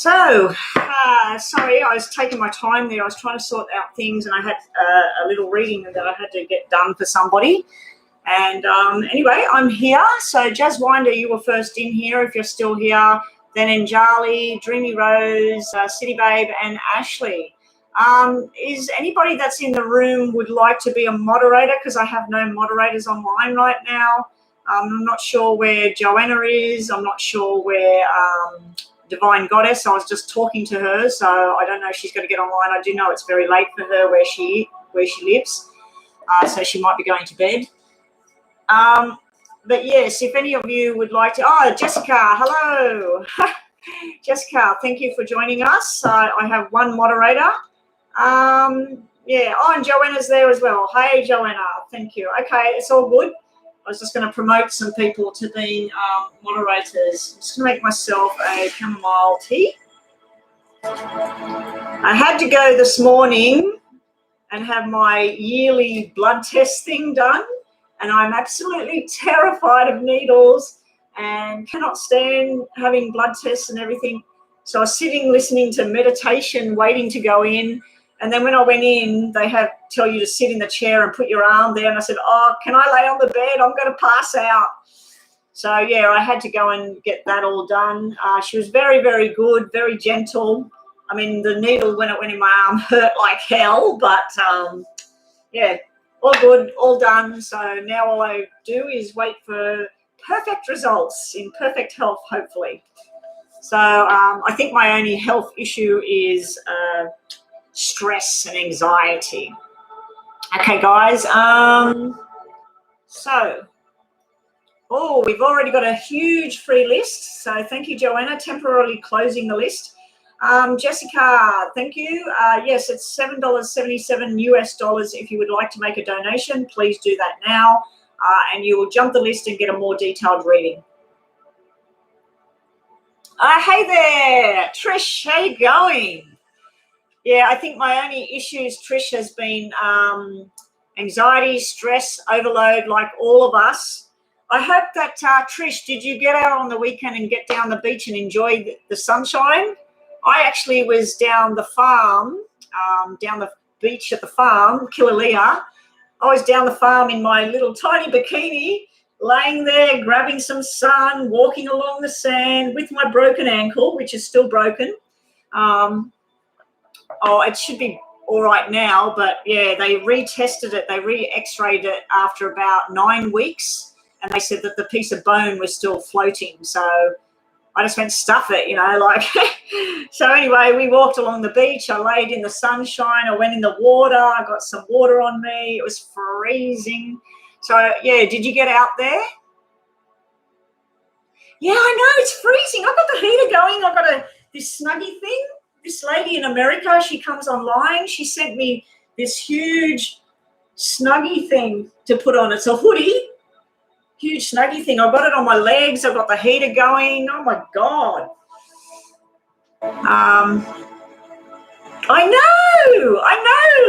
Sorry, I was taking my time there. I was trying to sort out things, and I had a little reading that I had to get done for somebody. And anyway, I'm here. So Jazz Winder, you were first in here, if you're still here. Then Njali, Dreamy Rose, City Babe, and Ashley. Is anybody that's in the room would like to be a moderator? Because I have no moderators online right now. I'm not sure where Joanna is. I'm not sure where Divine Goddess. I was just talking to her, so I don't know if she's going to get online. I do know it's very late for her where she lives, so she might be going to bed. But yes, if any of you would like to... Oh, Jessica, hello. Jessica, thank you for joining us. I have one moderator. Yeah. Oh, and Joanna's there as well. Hey, Joanna, thank you. Okay, it's all good. I was just going to promote some people to being moderators. I'm just going to make myself a chamomile tea. I had to go this morning and have my yearly blood test thing done, and I'm absolutely terrified of needles and cannot stand having blood tests and everything. So I was sitting listening to meditation, waiting to go in. And then when I went in, they tell you to sit in the chair and put your arm there. And I said, oh, can I lay on the bed? I'm going to pass out. So, yeah, I had to go and get that all done. She was very, very good, very gentle. I mean, the needle, when it went in my arm, hurt like hell. But, yeah, all good, all done. So now all I do is wait for perfect results in perfect health, hopefully. So I think my only health issue is stress and anxiety. Okay, guys. We've already got a huge free list. So thank you, Joanna, temporarily closing the list. Jessica, thank you. Yes, it's $7.77 US. If you would like to make a donation, please do that now, and you will jump the list and get a more detailed reading. Hey there, Trish, how you going? Yeah, I think my only issues, Trish, has been anxiety, stress, overload, like all of us. I hope that, Trish, did you get out on the weekend and get down the beach and enjoy the sunshine? I actually was down the farm, down the beach at the farm, Killalea. I was down the farm in my little tiny bikini, laying there, grabbing some sun, walking along the sand with my broken ankle, which is still broken. It should be all right now, but, yeah, they retested it. They re-x-rayed it after about 9 weeks, and they said that the piece of bone was still floating. So I just went, stuff it, like. So anyway, we walked along the beach. I laid in the sunshine. I went in the water. I got some water on me. It was freezing. So, yeah, did you get out there? Yeah, I know, it's freezing. I've got the heater going. I've got this snuggie thing. This lady in America, she comes online. She sent me this huge snuggie thing to put on. It's a hoodie, huge snuggie thing. I've got it on my legs. I've got the heater going. Oh, my God. I know.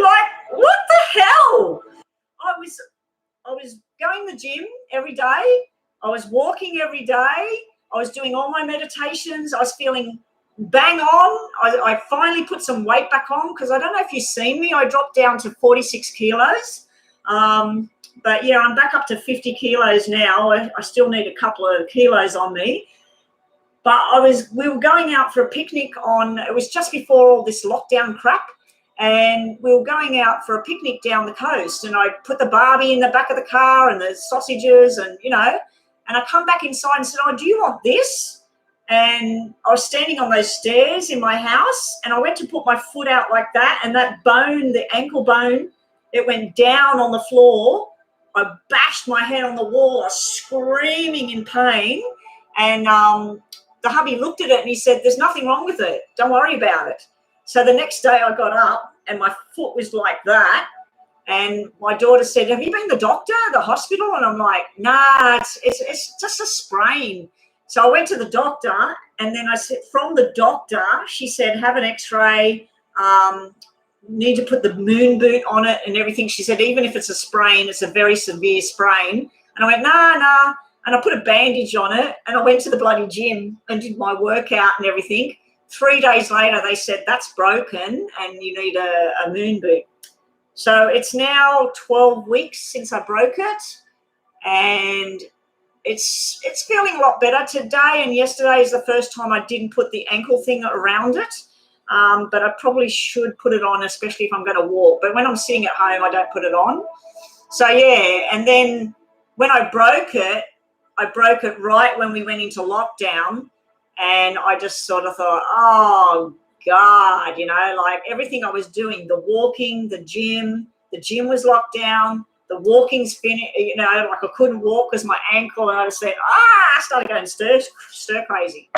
Like, what the hell? I was going to the gym every day. I was walking every day. I was doing all my meditations. I was feeling bang on. I finally put some weight back on because I don't know if you've seen me. I dropped down to 46 kilos. But, yeah, I'm back up to 50 kilos now. I still need a couple of kilos on me. But we were going out for a picnic it was just before all this lockdown crap. And we were going out for a picnic down the coast. And I put the barbie in the back of the car and the sausages and, and I come back inside and said, oh, do you want this? And I was standing on those stairs in my house, and I went to put my foot out like that, and that bone, the ankle bone, it went down on the floor. I bashed my head on the wall. I was screaming in pain, and the hubby looked at it and he said, there's nothing wrong with it. Don't worry about it. So the next day I got up, and my foot was like that, and my daughter said, have you been to the doctor, the hospital? And I'm like, nah, it's just a sprain. So I went to the doctor, and then I said, from the doctor, she said, have an x-ray, need to put the moon boot on it and everything. She said, even if it's a sprain, it's a very severe sprain. And I went, nah. And I put a bandage on it, and I went to the bloody gym and did my workout and everything. 3 days later, they said, that's broken and you need a moon boot. So it's now 12 weeks since I broke it, and it's feeling a lot better. Today and yesterday is the first time I didn't put the ankle thing around it, but I probably should put it on, especially if I'm going to walk. But when I'm sitting at home, I don't put it on. So, yeah, and then when I broke it right when we went into lockdown, and I just sort of thought, oh, God, you know, like everything I was doing, the walking, the gym was locked down, the walking's finished, you know, like I couldn't walk because my ankle, and I just said, I started going stir crazy.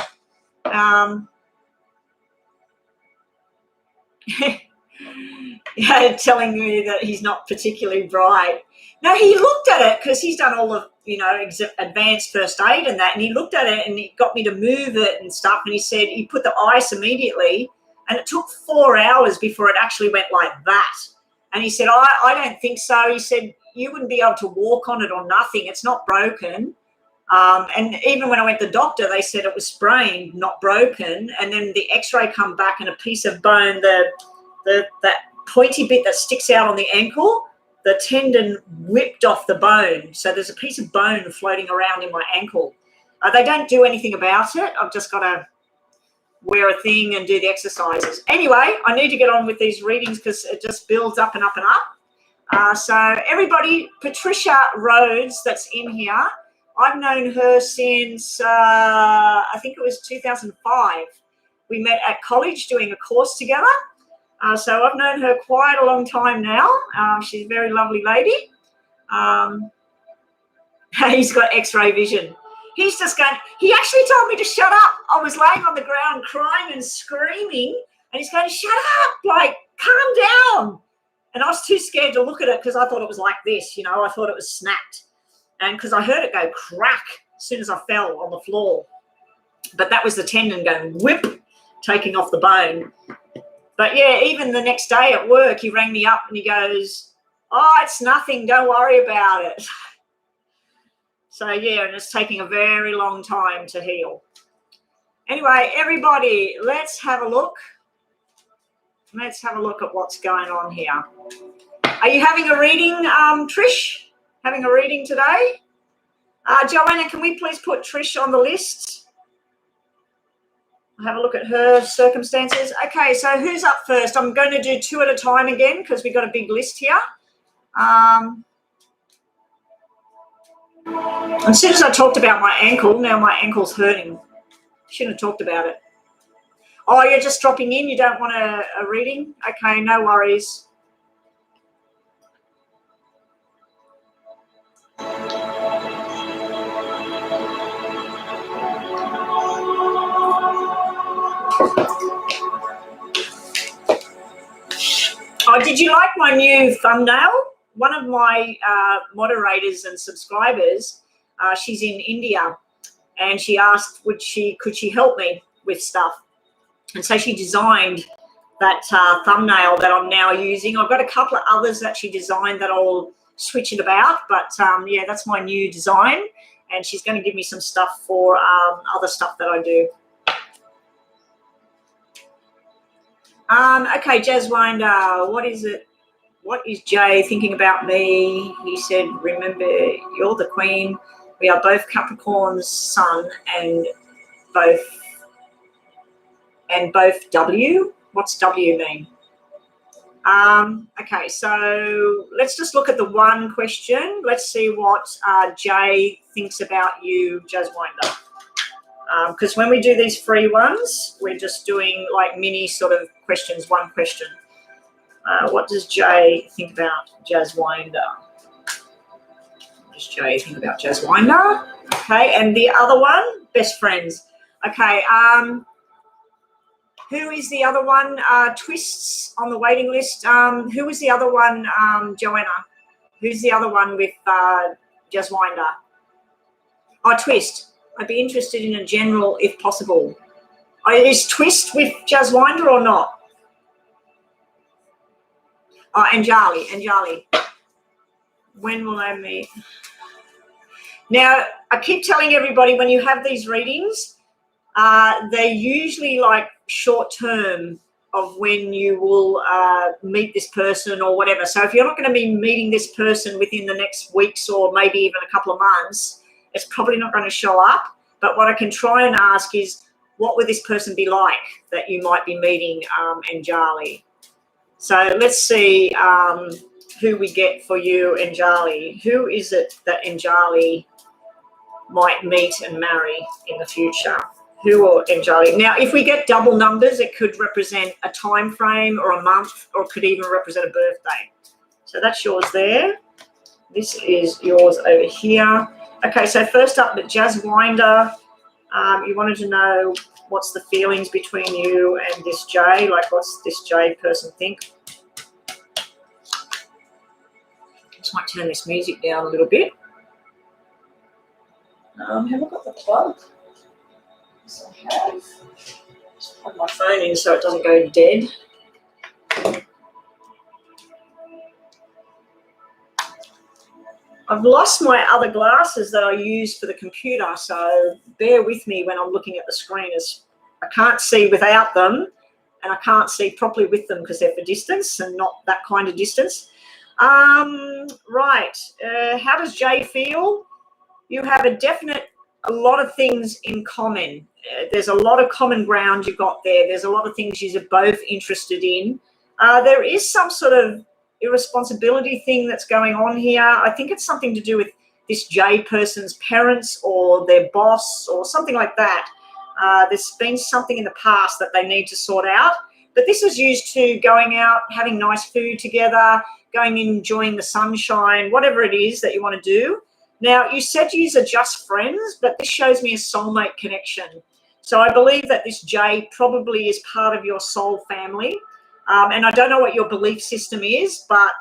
Yeah, telling me that he's not particularly bright. No, he looked at it because he's done all of, you know, advanced first aid and that, and he looked at it and he got me to move it and stuff, and he said he put the ice immediately, and it took 4 hours before it actually went like that. And he said, I don't think so. He said, you wouldn't be able to walk on it or nothing. It's not broken. And even when I went to the doctor, they said it was sprained, not broken. And then the x-ray come back and a piece of bone, that pointy bit that sticks out on the ankle, the tendon whipped off the bone. So there's a piece of bone floating around in my ankle. They don't do anything about it. I've just got to wear a thing and do the exercises. Anyway, I need to get on with these readings because it just builds up and up and up. So everybody, Patricia Rhodes that's in here, I've known her since, I think it was 2005. We met at college doing a course together. So I've known her quite a long time now. She's a very lovely lady. He's got x-ray vision. He's just going, he actually told me to shut up. I was laying on the ground crying and screaming, and he's going, shut up, like, calm down. And I was too scared to look at it because I thought it was like this, you know, I thought it was snapped. And because I heard it go crack as soon as I fell on the floor. But that was the tendon going whip, taking off the bone. But, yeah, even the next day at work, he rang me up and he goes, oh, it's nothing, don't worry about it. So, yeah, and it's taking a very long time to heal. Anyway, everybody, let's have a look. Let's have a look at what's going on here. Are you having a reading, Trish? Having a reading today? Joanna, can we please put Trish on the list? Have a look at her circumstances. Okay, so who's up first? I'm going to do 2 at a time again because we've got a big list here. As soon as I talked about my ankle, now my ankle's hurting. Shouldn't have talked about it. Oh, you're just dropping in? You don't want a reading? Okay, no worries. Oh, did you like my new thumbnail? One of my moderators and subscribers, she's in India, and she asked, could she help me with stuff? And so she designed that thumbnail that I'm now using. I've got a couple of others that she designed that I'll switch it about, but yeah, that's my new design, and she's going to give me some stuff for other stuff that I do. Okay, Jazz Winder, what is it? What is Jay thinking about me? He said, remember, you're the queen. We are both Capricorn's sun and both W. What's W mean? Okay, so let's just look at the one question. Let's see what Jay thinks about you, Jazz Winder. Because when we do these free ones, we're just doing like mini sort of questions, one question. What does Jay think about Jazz Winder? What does Jay think about Jazz Winder? Okay, and the other one, best friends. Okay, who is the other one? Twists on the waiting list. Who was the other one, Joanna? Who's the other one with Jazz Winder? Oh, Twist. I'd be interested in a general, if possible. Is Twist with Jazz Winder or not? Oh, and Anjali. When will I meet? Now, I keep telling everybody when you have these readings, they're usually like short term of when you will meet this person or whatever. So if you're not going to be meeting this person within the next weeks or maybe even a couple of months, it's probably not going to show up. But what I can try and ask is, what would this person be like that you might be meeting, Anjali? So let's see who we get for you, Anjali. Who is it that Anjali might meet and marry in the future? Who or Anjali? Now, if we get double numbers, it could represent a time frame or a month, or it could even represent a birthday. So that's yours there. This is yours over here. Okay, so first up, the Jazz Winder. You wanted to know what's the feelings between you and this J, like what's this J person think? Just might turn this music down a little bit. Have I got the plug? Yes, I have. Just plug my phone in so it doesn't go dead. I've lost my other glasses that I use for the computer, so bear with me when I'm looking at the screen. As I can't see without them, and I can't see properly with them because they're for distance and not that kind of distance. Right, how does Jay feel? You have a lot of things in common. There's a lot of common ground you've got there. There's a lot of things you're both interested in. There is some sort of irresponsibility thing that's going on here. I think it's something to do with this J person's parents or their boss or something like that. There's been something in the past that they need to sort out. But this is used to going out, having nice food together, going in, enjoying the sunshine, whatever it is that you want to do. Now, you said you are just friends, but this shows me a soulmate connection. So I believe that this J probably is part of your soul family. And I don't know what your belief system is, but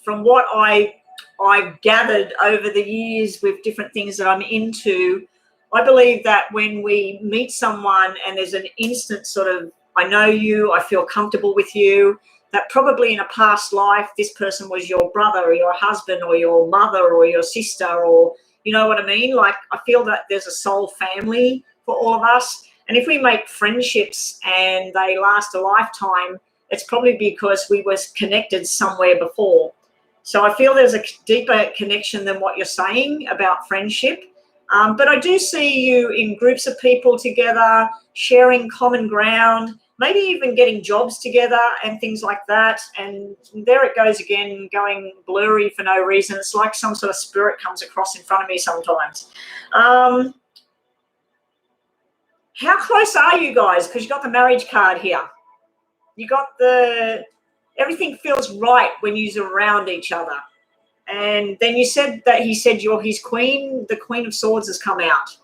from what I've gathered over the years with different things that I'm into, I believe that when we meet someone and there's an instant sort of, I know you, I feel comfortable with you, that probably in a past life, this person was your brother or your husband or your mother or your sister, or you know what I mean? Like, I feel that there's a soul family for all of us. And if we make friendships and they last a lifetime, it's probably because we were connected somewhere before. So I feel there's a deeper connection than what you're saying about friendship. But I do see you in groups of people together, sharing common ground, maybe even getting jobs together and things like that. And there it goes again, going blurry for no reason. It's like some sort of spirit comes across in front of me sometimes. How close are you guys? Because you got the marriage card here. You got everything feels right when you're around each other. And then you said that he said you're his queen. The Queen of Swords has come out.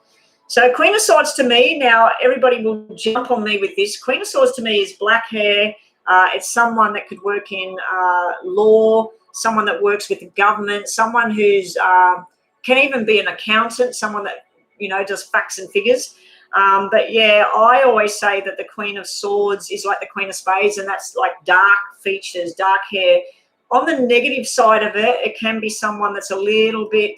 So Queen of Swords to me, now everybody will jump on me with this. Queen of Swords to me is black hair. It's someone that could work in law, someone that works with the government, someone who's can even be an accountant, someone that, you know, does facts and figures. But yeah, I always say that the Queen of Swords is like the Queen of Spades, and that's like dark features, dark hair. On the negative side of it, it can be someone that's a little bit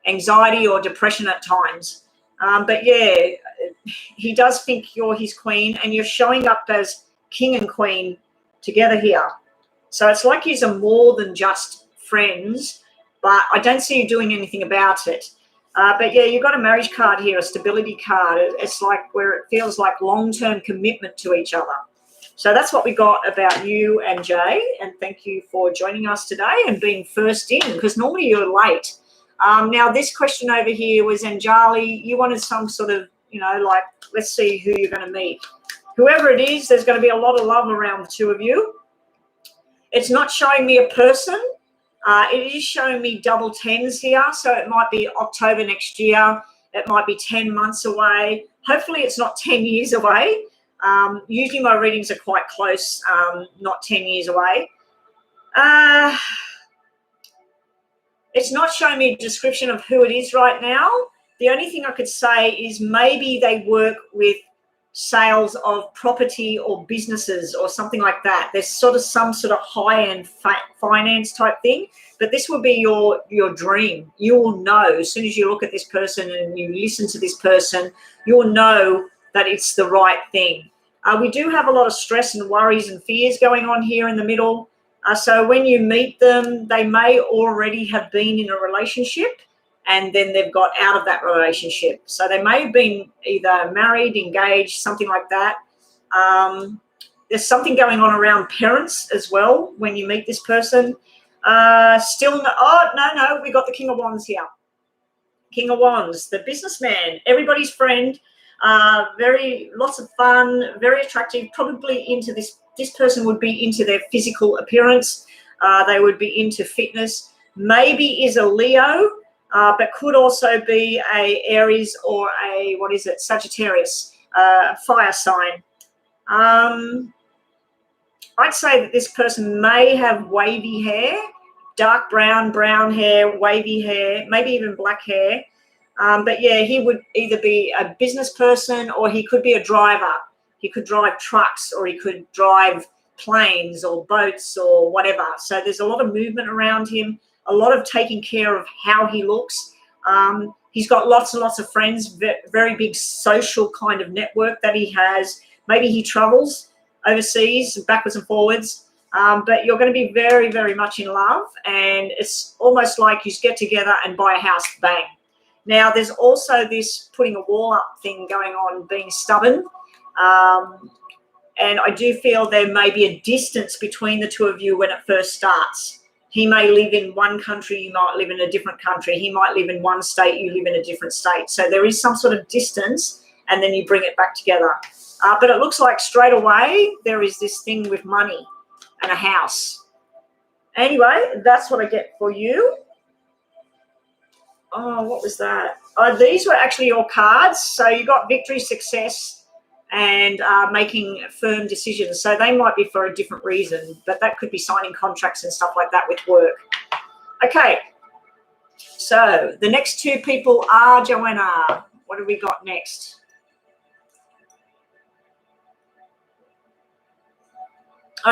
anxiety or depression at times. But yeah, he does think you're his queen, and you're showing up as king and queen together here. So it's like you're more than just friends, but I don't see you doing anything about it. But yeah, you've got a marriage card here, a stability card. It's like where it feels like long-term commitment to each other. So that's what we got about you and Jay. And thank you for joining us today and being first in, because normally you're late. Now, this question over here was, Anjali, you wanted some sort of, you know, like, let's see who you're going to meet. Whoever it is, there's going to be a lot of love around the two of you. It's not showing me a person. It is showing me double tens here, so it might be October next year. It might be 10 months away. Hopefully it's not 10 years away. Usually my readings are quite close, not 10 years away. It's not showing me a description of who it is right now. The only thing I could say is maybe they work with sales of property or businesses or something like that. There's sort of some sort of high-end finance type thing, but this will be your dream. You will know as soon as you look at this person and you listen to this person, you'll know that it's the right thing. We do have a lot of stress and worries and fears going on here in the middle. So when you meet them, they may already have been in a relationship and then they've got out of that relationship. So they may have been either married, engaged, something like that. There's something going on around parents as well when you meet this person. No, we got the King of Wands here. King of Wands, the businessman, everybody's friend, lots of fun, very attractive, probably into this person would be into their physical appearance. They would be into fitness, maybe is a Leo, but could also be a Aries or a, Sagittarius, fire sign. I'd say that this person may have wavy hair, dark brown hair, wavy hair, maybe even black hair. But yeah, he would either be a business person or he could be a driver. He could drive trucks or he could drive planes or boats or whatever. So there's a lot of movement around him, a lot of taking care of how he looks. He's got lots and lots of friends, very big social kind of network that he has. Maybe he travels overseas, backwards and forwards. But you're going to be very, very much in love, and it's almost like you get together and buy a house, bang. Now, there's also this putting a wall up thing going on, being stubborn. And I do feel there may be a distance between the two of you when it first starts. He may live in one country, you might live in a different country. He might live in one state, you live in a different state. So there is some sort of distance, and then you bring it back together. But it looks like straight away there is this thing with money and a house. Anyway, that's what I get for you. Oh, what was that? Oh, these were actually your cards. So you got victory, success, and making firm decisions. So they might be for a different reason, but that could be signing contracts and stuff like that with work. Okay. So the next two people are Joanna. What have we got next?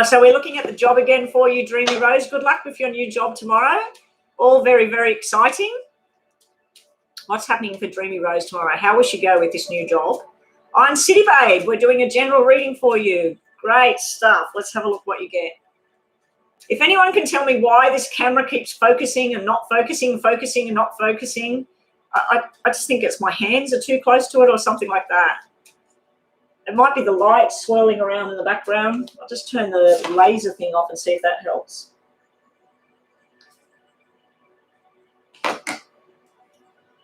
So we're looking at the job again for you, Dreamy Rose. Good luck with your new job tomorrow. All very, very exciting. What's happening for Dreamy Rose tomorrow? How will she go with this new job? On City Babe, we're doing a general reading for you. Great stuff. Let's have a look what you get. If anyone can tell me why this camera keeps focusing and not focusing, focusing and not focusing, I just think it's my hands are too close to it or something like that. It might be the light swirling around in the background. I'll just turn the laser thing off and see if that helps.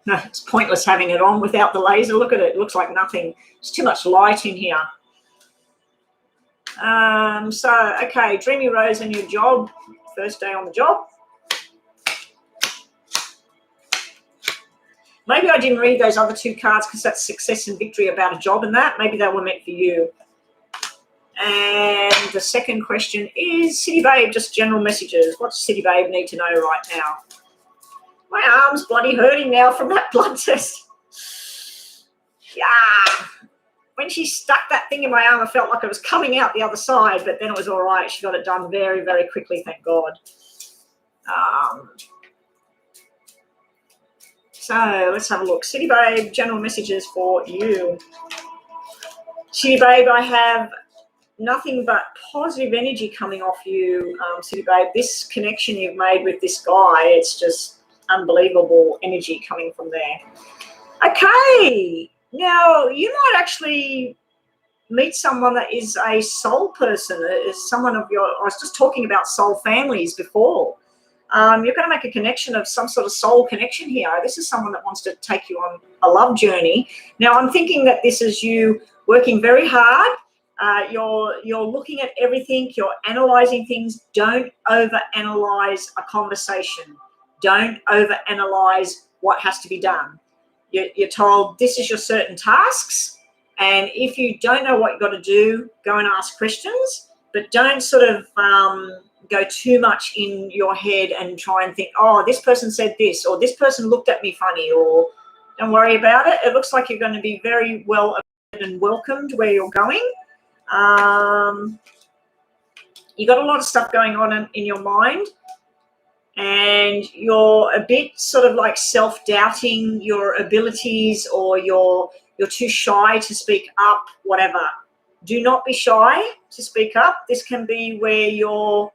No, it's pointless having it on without the laser. Look at it. It looks like nothing. There's too much light in here. Okay, Dreamy Rose and your job. First day on the job. Maybe I didn't read those other two cards because that's success and victory about a job and that. Maybe they were meant for you. And the second question is, City Babe, just general messages. What does City Babe need to know right now? My arm's bloody hurting now from that blood test. Yeah. When she stuck that thing in my arm, I felt like it was coming out the other side, but then it was all right. She got it done very, very quickly, thank God. So let's have a look. City Babe, general messages for you. City Babe, I have nothing but positive energy coming off you, City Babe. This connection you've made with this guy, it's just unbelievable energy coming from there. Okay. Now, you might actually meet someone that is a soul person, is someone of your, I was just talking about soul families before. You're going to make a connection of some sort of soul connection here. This is someone that wants to take you on a love journey. Now, I'm thinking that this is you working very hard. You're looking at everything. You're analysing things. Don't overanalyze a conversation. Don't overanalyze what has to be done. You're told this is your certain tasks, and if you don't know what you've got to do, go and ask questions, but don't sort of go too much in your head and try and think, oh, this person said this, or this person looked at me funny, or don't worry about it. It looks like you're going to be very well and welcomed where you're going. You got a lot of stuff going on in your mind, and and you're a bit sort of like self-doubting your abilities, or you're too shy to speak up, whatever. Do not be shy to speak up. This can be where you're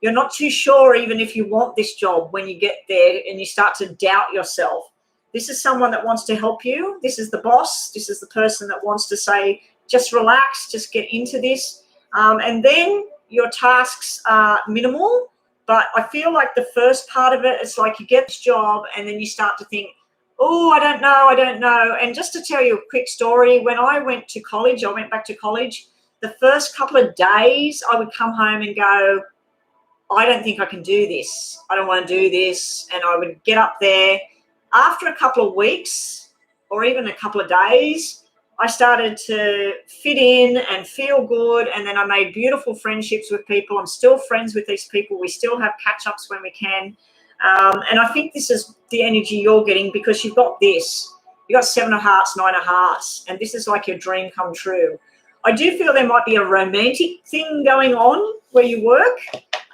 not too sure even if you want this job when you get there and you start to doubt yourself. This is someone that wants to help you. This is the boss. This is the person that wants to say, just relax, just get into this. And then your tasks are minimal, but I feel like the first part of it, it's like you get this job and then you start to think, oh, I don't know. And just to tell you a quick story, when I went back to college, the first couple of days I would come home and go, I don't think I can do this. I don't want to do this. And I would get up there. After a couple of weeks or even a couple of days, I started to fit in and feel good. And then I made beautiful friendships with people. I'm still friends with these people. We still have catch-ups when we can. And I think this is the energy you're getting, because you've got this. You've got 7 of hearts, 9 of hearts. And this is like your dream come true. I do feel there might be a romantic thing going on where you work.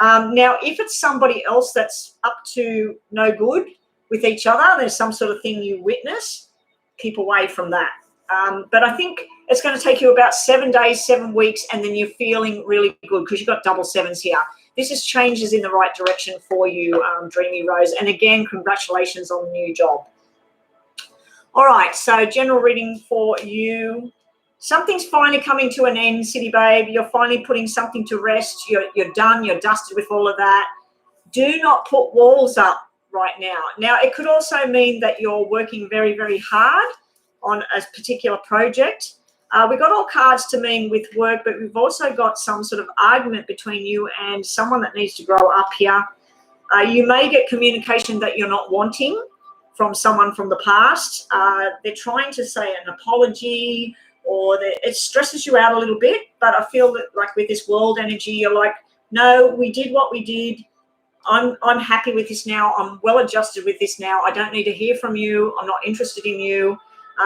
Now, if it's somebody else that's up to no good with each other, there's some sort of thing you witness, keep away from that. But I think it's going to take you about 7 days, 7 weeks, and then you're feeling really good because you've got double sevens here. This is changes in the right direction for you, Dreamy Rose. And again, congratulations on the new job. All right, so general reading for you. Something's finally coming to an end, City Babe. You're finally putting something to rest. You're done. You're dusted with all of that. Do not put walls up right now. Now, it could also mean that you're working very, very hard on a particular project. We got all cards to mean with work, but we've also got some sort of argument between you and someone that needs to grow up here. You may get communication that you're not wanting from someone from the past. They're trying to say an apology, or it stresses you out a little bit, but I feel that like with this world energy, you're like, no, we did what we did. I'm happy with this now. I'm well adjusted with this now. I don't need to hear from you. I'm not interested in you.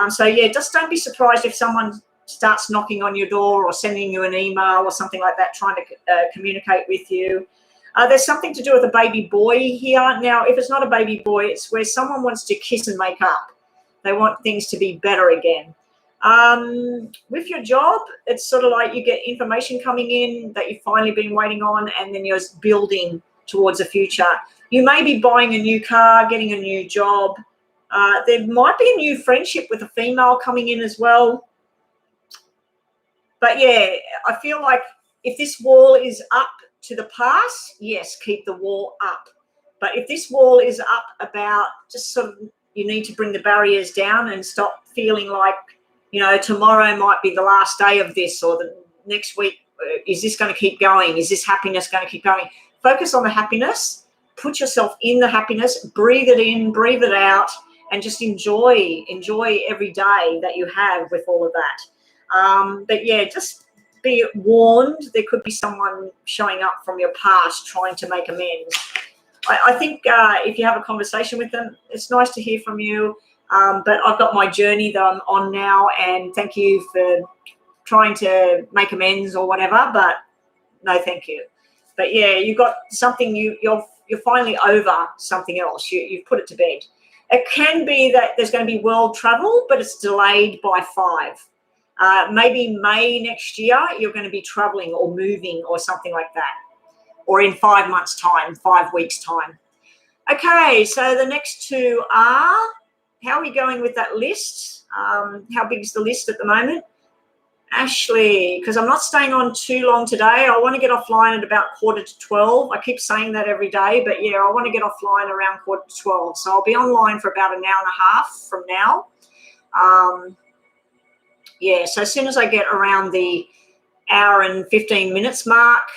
So yeah, just don't be surprised if someone starts knocking on your door or sending you an email or something like that, trying to communicate with you. There's something to do with a baby boy here. Now, if it's not a baby boy, it's where someone wants to kiss and make up. They want things to be better again. With your job, it's sort of like you get information coming in that you've finally been waiting on, and then you're building towards the future. You may be buying a new car, getting a new job. There might be a new friendship with a female coming in as well. But yeah, I feel like if this wall is up to the past, yes, keep the wall up. But if this wall is up about just sort of, you need to bring the barriers down and stop feeling like, you know, tomorrow might be the last day of this, or the next week, is this going to keep going? Is this happiness going to keep going? Focus on the happiness, put yourself in the happiness, breathe it in, breathe it out, and just enjoy every day that you have with all of that. But yeah, just be warned, there could be someone showing up from your past trying to make amends. I think if you have a conversation with them, it's nice to hear from you. But I've got my journey that I'm on now, and thank you for trying to make amends or whatever, but no thank you. But yeah, you've got something, you're finally over something else. You've put it to bed. It can be that there's going to be world travel, but it's delayed by 5. Maybe May next year, you're going to be traveling or moving or something like that, or in 5 months' time, 5 weeks' time. Okay, so the next two are, how are we going with that list? How big is the list at the moment? Ashley, because I'm not staying on too long today. I want to get offline at about 11:45. I keep saying that every day, but yeah, I want to get offline around 11:45. So I'll be online for about an hour and a half from now. Yeah, so as soon as I get around the hour and 15 minutes mark,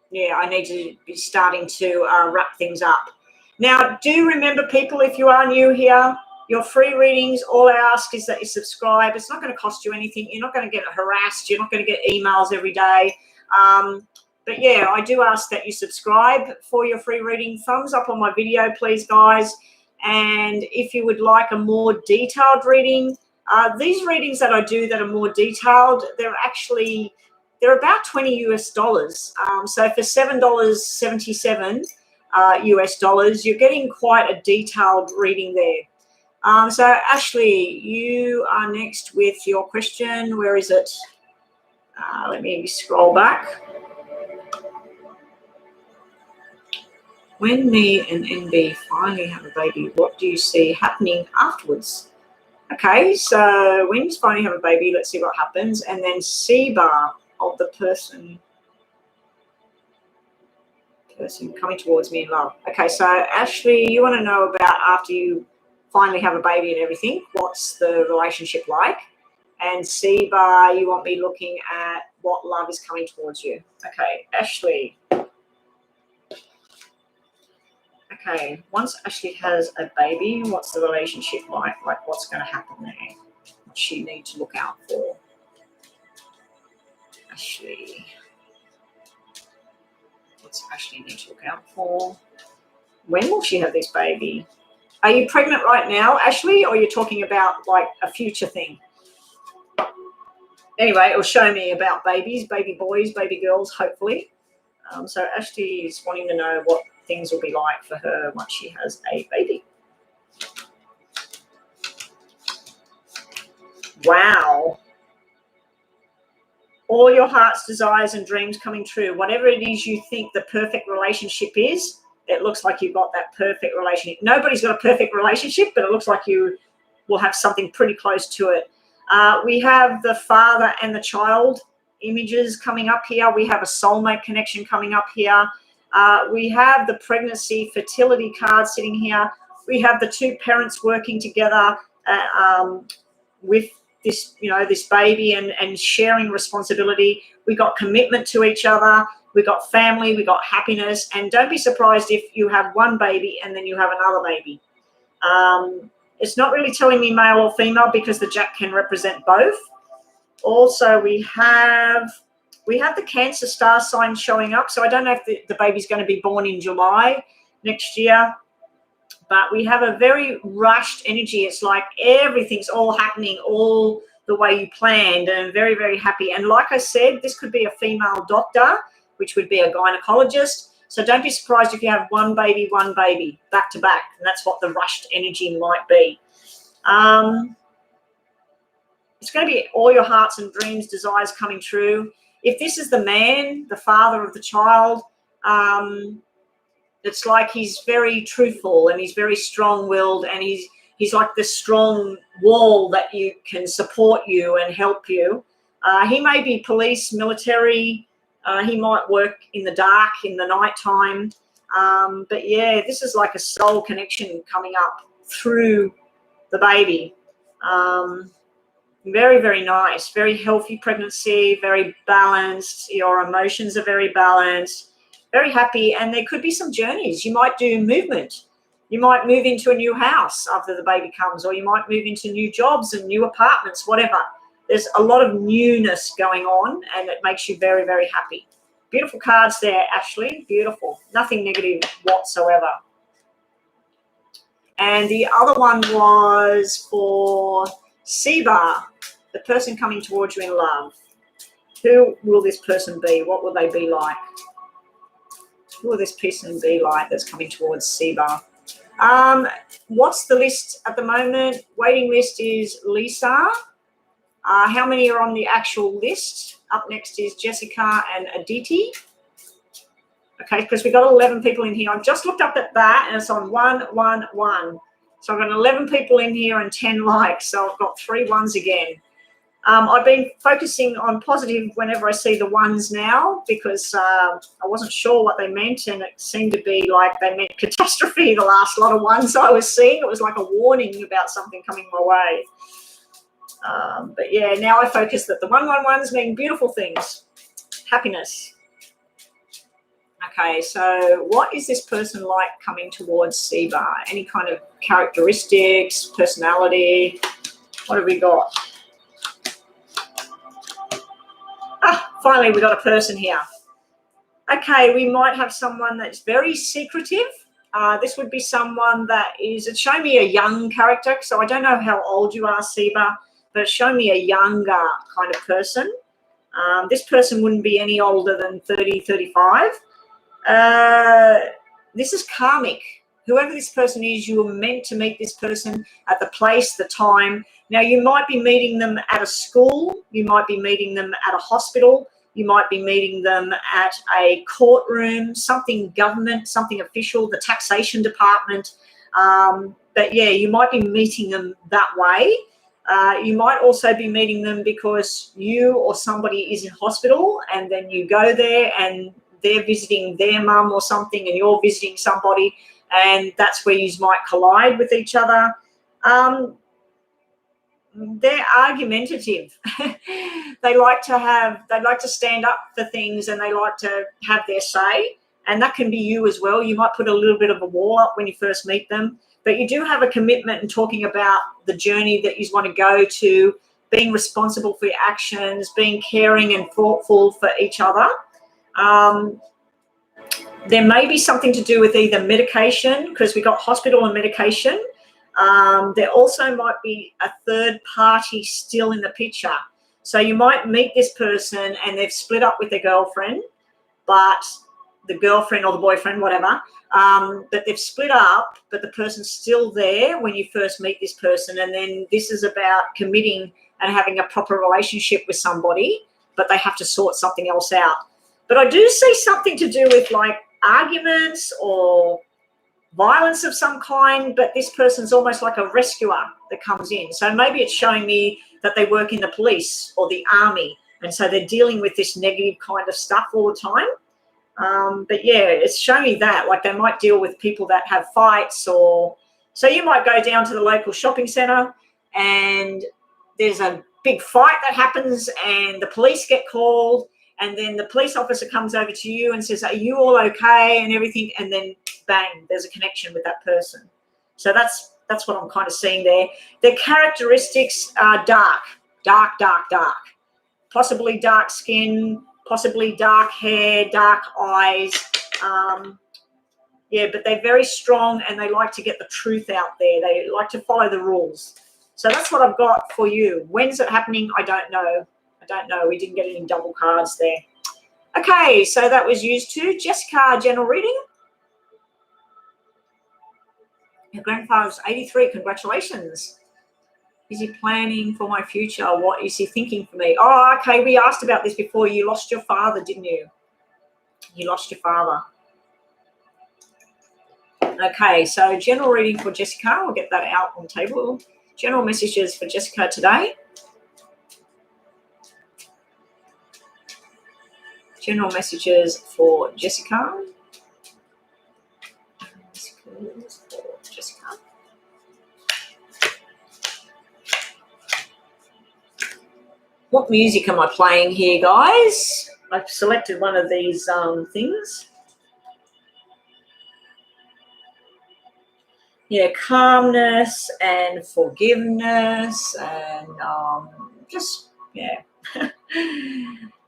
yeah, I need to be starting to wrap things up. Now, do remember, people, if you are new here, your free readings, all I ask is that you subscribe. It's not going to cost you anything. You're not going to get harassed. You're not going to get emails every day. But yeah, I do ask that you subscribe for your free reading. Thumbs up on my video, please, guys. And if you would like a more detailed reading, these readings that I do that are more detailed, they're about $20 US. So for $7.77, US dollars. You're getting quite a detailed reading there. So Ashley, you are next with your question. Where is it? Let me scroll back. When me and NB finally have a baby, what do you see happening afterwards? Okay, so when you finally have a baby, let's see what happens. And then C-bar of the person coming towards me in love. Okay, so Ashley, you want to know about after you finally have a baby and everything, what's the relationship like? And C-bar, you want me looking at what love is coming towards you. Okay, Ashley. Okay, once Ashley has a baby, what's the relationship like? Like, what's going to happen there? What she need to look out for? Ashley. What's Ashley need to look out for? When will she have this baby? Are you pregnant right now, Ashley, or you're talking about like a future thing? Anyway, it'll show me about babies, baby boys, baby girls, hopefully. So Ashley is wanting to know what things will be like for her once she has a baby. Wow. All your heart's desires and dreams coming true. Whatever it is you think the perfect relationship is, it looks like you've got that perfect relationship. Nobody's got a perfect relationship, but it looks like you will have something pretty close to it. We have the father and the child images coming up here. We have a soulmate connection coming up here. We have the pregnancy fertility card sitting here. We have the two parents working together with this, this baby and sharing responsibility. We got commitment to each other. We got family. We got happiness. And don't be surprised if you have one baby and then you have another baby. It's not really telling me male or female because the Jack can represent both. Also, we have the Cancer star sign showing up. So I don't know if the baby's going to be born in July next year. But we have a very rushed energy. It's like everything's all happening all the way you planned, and very, very happy. And like I said, this could be a female doctor, which would be a gynecologist. So don't be surprised if you have one baby, back to back. And that's what the rushed energy might be. It's going to be all your hearts and dreams, desires coming true. If this is the man, the father of the child, it's like he's very truthful and he's very strong-willed, and he's like this strong wall that you can support you and help you. He may be police, military. He might work in the dark, in the nighttime. But yeah, this is like a soul connection coming up through the baby. Very, very nice. Very healthy pregnancy, very balanced. Your emotions are very balanced. Very happy, and there could be some journeys. You might do movement. You might move into a new house after the baby comes, or you might move into new jobs and new apartments, whatever. There's a lot of newness going on, and it makes you very, very happy. Beautiful cards there, Ashley. Beautiful. Nothing negative whatsoever. And the other one was for Siba, the person coming towards you in love. Who will this person be? What will they be like? Who will this person be like that's coming towards Siba? What's the list at the moment? Waiting list is Lisa. How many are on the actual list? Up next is Jessica and Aditi. Okay, because we've got 11 people in here. I've just looked up at that, and it's on 111. So I've got 11 people in here and 10 likes. So I've got 3 ones again. I've been focusing on positive whenever I see the ones now, because I wasn't sure what they meant, and it seemed to be like they meant catastrophe, the last lot of ones I was seeing. It was like a warning about something coming my way. But yeah, now I focus that the 111s mean beautiful things, happiness. Okay, so what is this person like coming towards Siba? Any kind of characteristics, personality? What have we got? Finally, we got a person here. Okay, we might have someone that's very secretive. This would be someone that is, it's showing me a young character, so I don't know how old you are, Siba, but it's showing me a younger kind of person. This person wouldn't be any older than 30, 35. this is karmic. Whoever this person is, you were meant to meet this person at the place, the time. Now, you might be meeting them at a school. You might be meeting them at a hospital. You might be meeting them at a courtroom, something government, something official, the taxation department. But yeah, you might be meeting them that way. You might also be meeting them because you or somebody is in hospital, and then you go there and they're visiting their mum or something, and you're visiting somebody, and that's where you might collide with each other. They're argumentative. They like to stand up for things, and they like to have their say, and that can be you as well. You might put a little bit of a wall up when you first meet them, but you do have a commitment in talking about the journey that you want to go to, being responsible for your actions, being caring and thoughtful for each other. There may be something to do with either medication, because we got hospital and medication. There also might be a third party still in the picture. So you might meet this person and they've split up with their girlfriend, but the girlfriend or the boyfriend, whatever, but they've split up, but the person's still there when you first meet this person. And then this is about committing and having a proper relationship with somebody, but they have to sort something else out. But I do see something to do with like arguments or violence of some kind, but this person's almost like a rescuer that comes in. So maybe it's showing me that they work in the police or the army, and so they're dealing with this negative kind of stuff all the time. But yeah, it's showing me that, like, they might deal with people that have fights, or so you might go down to the local shopping centre and there's a big fight that happens and the police get called, and then the police officer comes over to you and says, "Are you all okay?" and everything, and then bang, there's a connection with that person. So that's what I'm kind of seeing there. Their characteristics are dark, possibly dark skin, possibly dark hair, dark eyes. Yeah, but they're very strong and they like to get the truth out there. They like to follow the rules. So that's what I've got for you. When's it happening? I don't know. We didn't get any double cards there. Okay, so that was used too. Jessica, general reading. Your grandfather's 83. Congratulations. Is he planning for my future? What is he thinking for me? Oh, okay. We asked about this before. You lost your father, didn't you? You lost your father. Okay, so general reading for Jessica. We'll get that out on the table. General messages for Jessica today. General messages for Jessica. What music am I playing here, guys? I've selected one of these things. Yeah, calmness and forgiveness and just, yeah.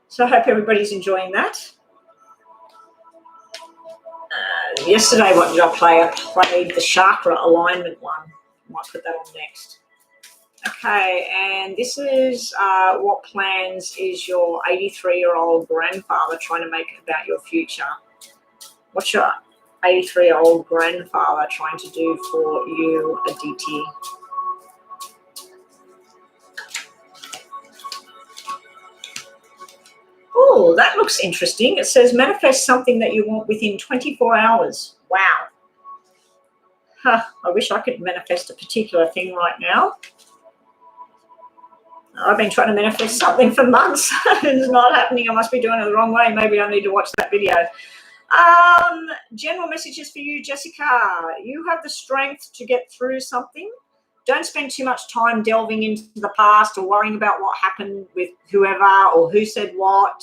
So I hope everybody's enjoying that. Yesterday, what did I play? I played the chakra alignment one. I might put that on next. Okay, and this is what plans is your 83-year-old grandfather trying to make about your future? What's your 83-year-old grandfather trying to do for you, Aditi? Oh, that looks interesting. It says manifest something that you want within 24 hours. Wow. Huh, I wish I could manifest a particular thing right now. I've been trying to manifest something for months. It's not happening. I must be doing it the wrong way. Maybe I need to watch that video. General messages for you, Jessica. You have the strength to get through something. Don't spend too much time delving into the past or worrying about what happened with whoever or who said what.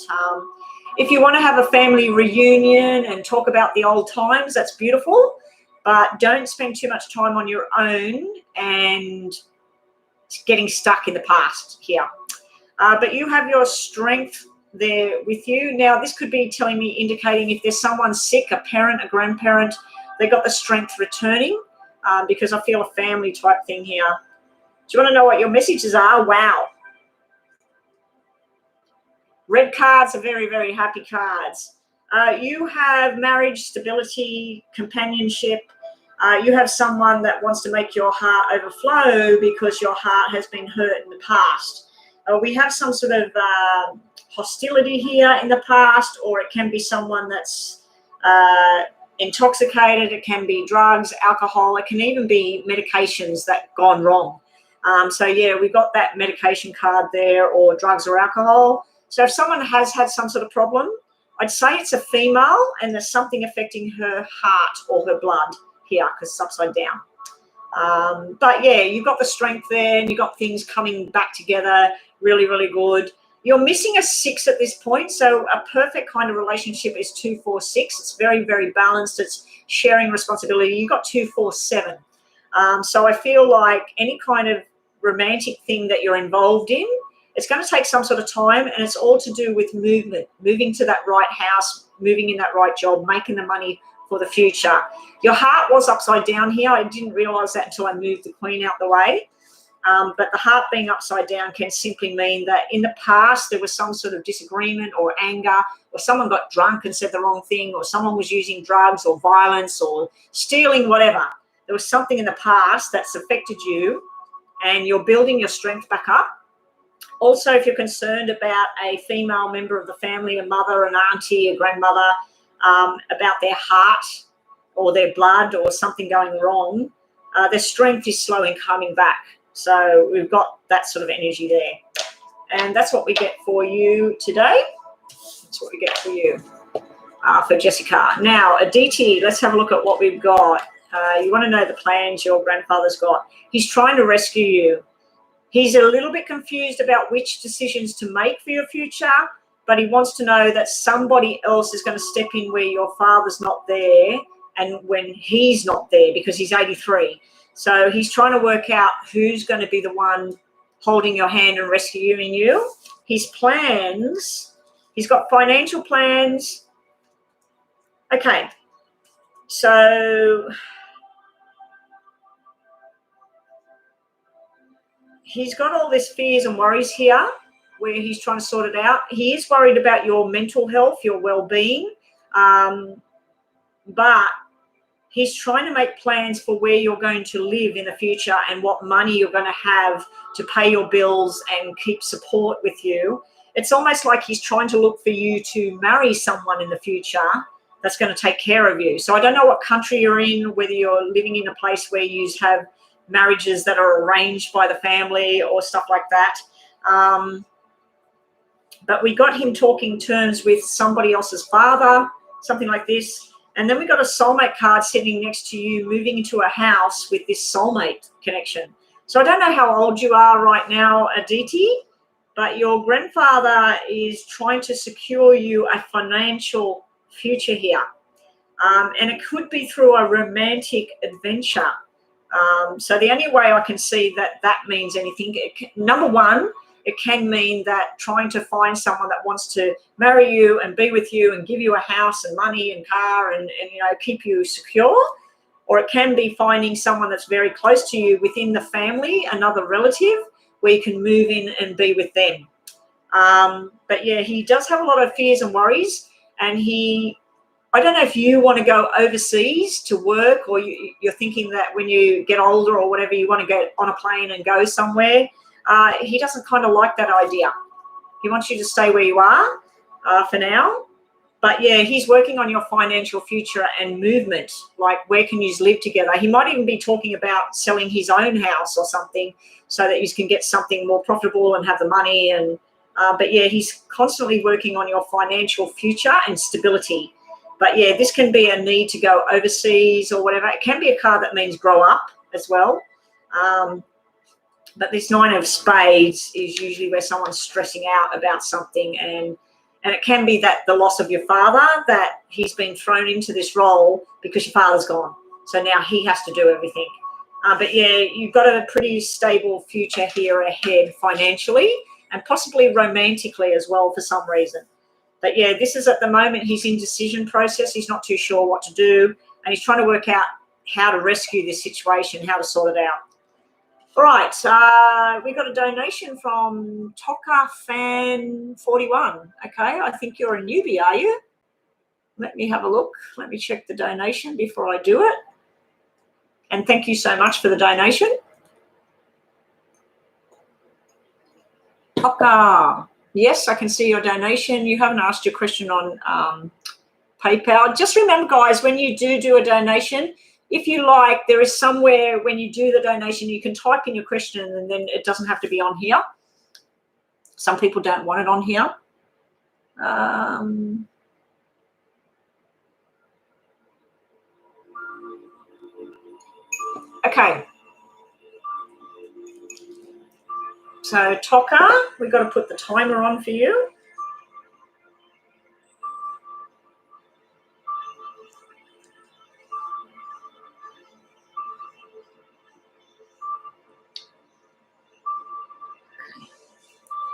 If you want to have a family reunion and talk about the old times, that's beautiful. But don't spend too much time on your own and getting stuck in the past here. But you have your strength there with you. Now, this could be telling me, indicating if there's someone sick, a parent, a grandparent, they got the strength returning, because I feel a family type thing here. Do you want to know what your messages are? Wow. Red cards are very, very happy cards. You have marriage, stability, companionship. You have someone that wants to make your heart overflow because your heart has been hurt in the past. We have some sort of hostility here in the past, or it can be someone that's intoxicated. It can be drugs, alcohol. It can even be medications that gone wrong. So yeah, we've got that medication card there, or drugs or alcohol. So if someone has had some sort of problem, I'd say it's a female and there's something affecting her heart or her blood here because it's upside down. But yeah, you've got the strength there and you've got things coming back together really, really good. You're missing a 6 at this point. So a perfect kind of relationship is 2, 4, 6. It's very, very balanced. It's sharing responsibility. You've got 2, 4, 7. So I feel like any kind of romantic thing that you're involved in, it's going to take some sort of time, and it's all to do with movement, moving to that right house, moving in that right job, making the money for the future. Your heart was upside down here. I didn't realize that until I moved the Queen out the way. But the heart being upside down can simply mean that in the past there was some sort of disagreement or anger, or someone got drunk and said the wrong thing, or someone was using drugs or violence or stealing, whatever. There was something in the past that's affected you, and you're building your strength back up. Also, if you're concerned about a female member of the family, a mother, an auntie, a grandmother, about their heart or their blood or something going wrong, their strength is slow in coming back. So we've got that sort of energy there. And that's what we get for you today. That's what we get for you, for Jessica. Now, Aditi, let's have a look at what we've got. You want to know the plans your grandfather's got. He's trying to rescue you. He's a little bit confused about which decisions to make for your future, but he wants to know that somebody else is going to step in where your father's not there and when he's not there, because he's 83. So he's trying to work out who's going to be the one holding your hand and rescuing you. His plans, he's got financial plans. Okay, so he's got all these fears and worries here where he's trying to sort it out. He is worried about your mental health, your well-being, but he's trying to make plans for where you're going to live in the future and what money you're going to have to pay your bills and keep support with you. It's almost like he's trying to look for you to marry someone in the future that's going to take care of you. So I don't know what country you're in, whether you're living in a place where you have marriages that are arranged by the family or stuff like that. But we got him talking terms with somebody else's father, something like this. And then we got a soulmate card sitting next to you, moving into a house with this soulmate connection. So I don't know how old you are right now, Aditi, but your grandfather is trying to secure you a financial future here. And it could be through a romantic adventure. So the only way I can see that that means anything, number one, it can mean that trying to find someone that wants to marry you and be with you and give you a house and money and car and keep you secure. Or it can be finding someone that's very close to you within the family, another relative, where you can move in and be with them. But yeah, he does have a lot of fears and worries, and I don't know if you want to go overseas to work, or you're thinking that when you get older or whatever, you want to get on a plane and go somewhere. He doesn't kind of like that idea. He wants you to stay where you are for now. But yeah, he's working on your financial future and movement, like where can you live together. He might even be talking about selling his own house or something so that you can get something more profitable and have the money. But yeah, he's constantly working on your financial future and stability. But yeah, this can be a need to go overseas or whatever. It can be a card that means grow up as well. But this 9 of spades is usually where someone's stressing out about something, and it can be that the loss of your father, that he's been thrown into this role because your father's gone. So now he has to do everything. But yeah, you've got a pretty stable future here ahead financially and possibly romantically as well for some reason. But yeah, this is at the moment his indecision process. He's not too sure what to do, and he's trying to work out how to rescue this situation, how to sort it out. All right, we got a donation from Toka Fan 41. Okay, I think you're a newbie, are you? Let me have a look. Let me check the donation before I do it. And thank you so much for the donation. Toka. Yes, I can see your donation. You haven't asked your question on PayPal. Just remember, guys, when you do a donation, if you like, there is somewhere when you do the donation, you can type in your question and then it doesn't have to be on here. Some people don't want it on here. Okay. So, Toka, we've got to put the timer on for you.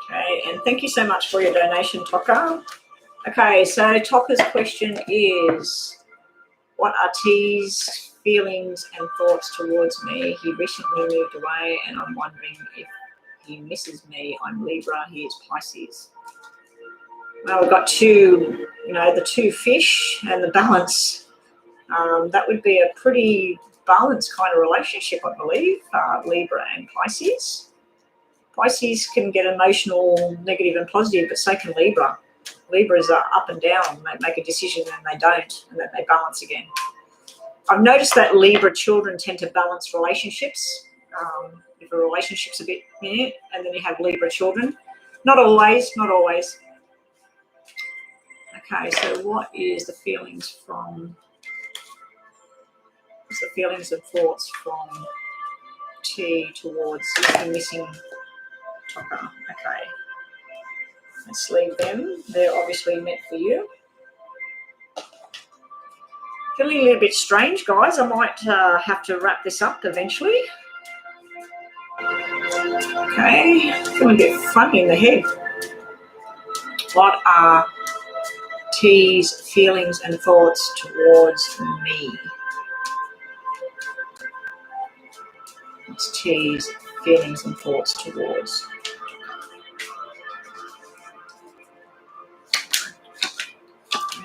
Okay, and thank you so much for your donation, Toka. Okay, so Toka's question is, what are T's feelings and thoughts towards me? He recently moved away and I'm wondering if he misses me. I'm Libra, he is Pisces. Well, we've got two, the two fish and the balance. That would be a pretty balanced kind of relationship, I believe, Libra and Pisces. Pisces can get emotional, negative and positive, but so can Libra. Libras are up and down. They make a decision and they don't, and then they balance again. I've noticed that Libra children tend to balance relationships. If a relationship's a bit, and then you have Libra children. Not always, not always. Okay, so what is the feelings and thoughts from T towards missing Toka? Okay. Let's leave them. They're obviously meant for you. Feeling a little bit strange, guys. I might have to wrap this up eventually. Okay. Feeling a bit funny in the head. What are T's feelings and thoughts towards me? What's T's feelings and thoughts towards?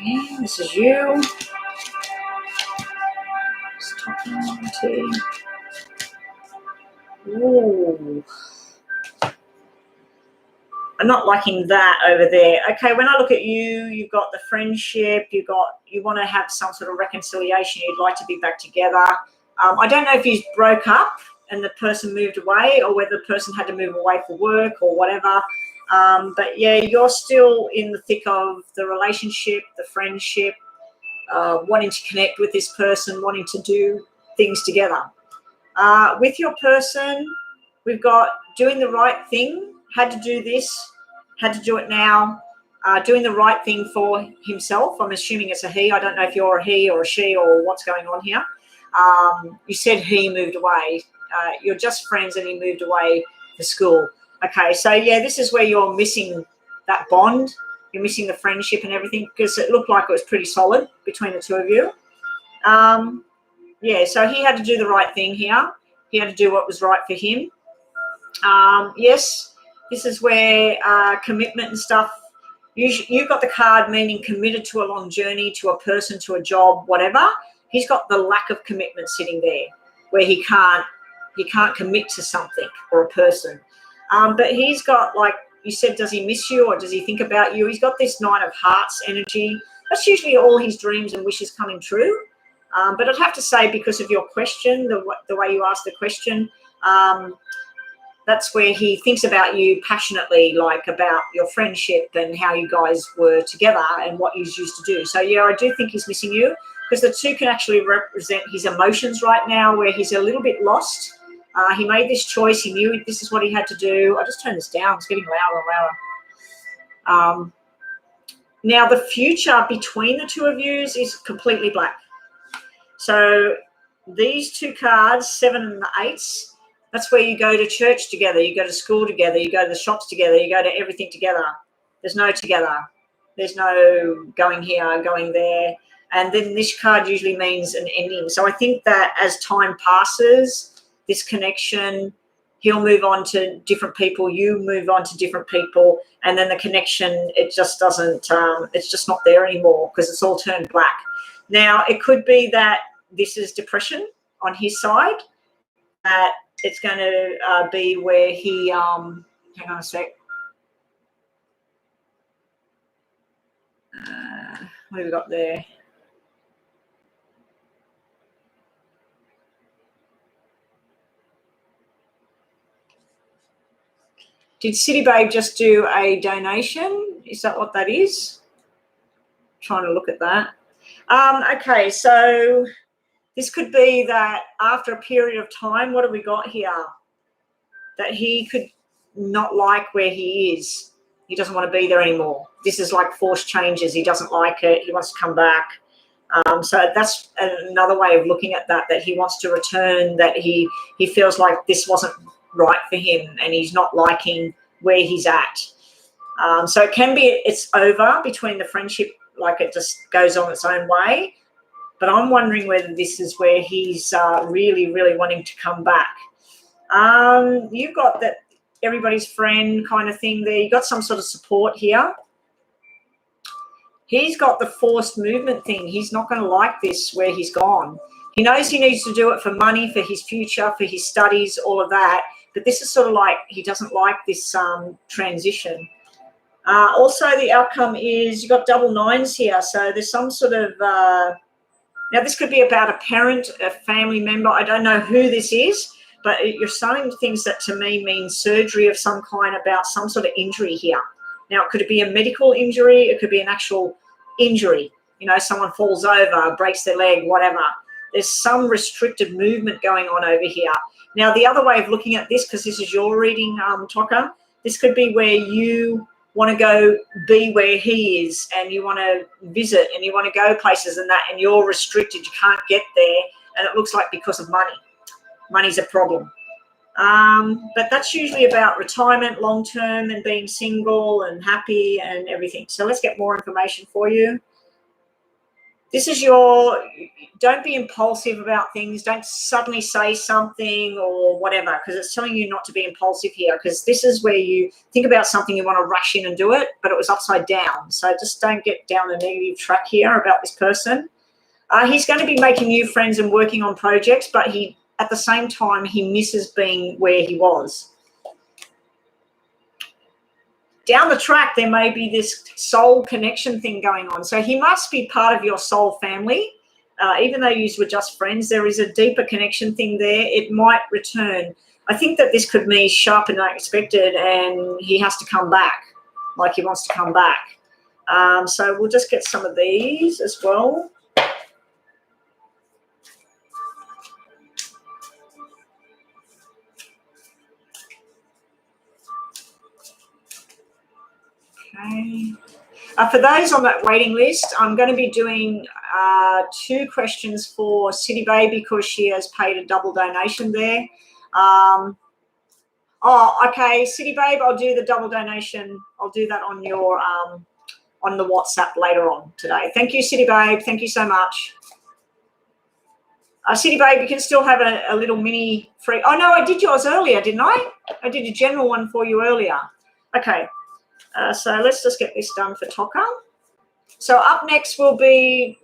Okay, this is you. Just talking to. Ooh. I'm not liking that over there. Okay, when I look at you, you've got the friendship, you want to have some sort of reconciliation, you'd like to be back together. I don't know if you broke up and the person moved away or whether the person had to move away for work or whatever. But yeah, you're still in the thick of the relationship, the friendship, wanting to connect with this person, wanting to do things together. With your person, we've got doing the right thing, had to do this, had to do it now, doing the right thing for himself. I'm assuming it's a he. I don't know if you're a he or a she or what's going on here. You said he moved away. You're just friends and he moved away for school. Okay, so yeah, this is where you're missing that bond. You're missing the friendship and everything because it looked like it was pretty solid between the two of you. Yeah, so he had to do the right thing here. He had to do what was right for him. Yes, this is where commitment and stuff, you've got the card meaning committed to a long journey, to a person, to a job, whatever. He's got the lack of commitment sitting there where he can't commit to something or a person. But he's got, like you said, does he miss you or does he think about you? He's got this Nine of Hearts energy. That's usually all his dreams and wishes coming true. But I'd have to say, because of your question, the way you asked the question, that's where he thinks about you passionately, like about your friendship and how you guys were together and what you used to do. So, yeah, I do think he's missing you because the two can actually represent his emotions right now where he's a little bit lost. He made this choice. He knew this is what he had to do. I just turned this down. It's getting louder and louder. Now, the future between the two of you is completely black. So these two cards, 7 and the 8s, that's where you go to church together, you go to school together, you go to the shops together, you go to everything together. There's no together. There's no going here, going there. And then this card usually means an ending. So I think that as time passes, this connection he'll move on to different people, you move on to different people, and then the connection, it just doesn't, it's just not there anymore because it's all turned black. Now, it could be that this is depression on his side, that it's going to be where he, hang on a sec. What have we got there? Did City Babe just do a donation? Is that what that is? Trying to look at that. Okay, so this could be that after a period of time, what have we got here? That he could not like where he is. He doesn't want to be there anymore. This is like forced changes. He doesn't like it. He wants to come back. So that's another way of looking at that, that he wants to return, that he feels like this wasn't right for him and he's not liking where he's at. So it can be it's over between the friendship, like it just goes on its own way. But I'm wondering whether this is where he's really, really wanting to come back. You've got that everybody's friend kind of thing there. You've got some sort of support here. He's got the forced movement thing. He's not going to like this where he's gone. He knows he needs to do it for money, for his future, for his studies, all of that. But this is sort of like he doesn't like this transition. Also, the outcome is you've got double nines here. So there's some sort of now this could be about a parent, a family member. I don't know who this is, but you're saying things that to me mean surgery of some kind, about some sort of injury here. Now, it could be a medical injury. It could be an actual injury. You know, someone falls over, breaks their leg, whatever. There's some restricted movement going on over here. Now, the other way of looking at this, because this is your reading, Toka, this could be where you want to go be where he is and you want to visit and you want to go places and that, and you're restricted. You can't get there. And it looks like because of money. Money's a problem. But that's usually about retirement, long-term, and being single and happy and everything. So let's get more information for you. This is your, don't be impulsive about things. Don't suddenly say something or whatever, because it's telling you not to be impulsive here, because this is where you think about something, you want to rush in and do it, but it was upside down. So just don't get down a negative track here about this person. He's going to be making new friends and working on projects, but at the same time, he misses being where he was. Down the track, there may be this soul connection thing going on. So he must be part of your soul family. Even though you were just friends, there is a deeper connection thing there. It might return. I think that this could be sharper than I expected, and he has to come back, like he wants to come back. So we'll just get some of these as well. Okay. For those on that waiting list, I'm going to be doing 2 questions for City Babe because she has paid a double donation there. Okay, City Babe, I'll do the double donation. I'll do that on your on the WhatsApp later on today. Thank you, City Babe. Thank you so much. City Babe, you can still have a little mini free. Oh, no, I did yours earlier, didn't I? I did a general one for you earlier. Okay. So let's just get this done for Toka. So up next will be,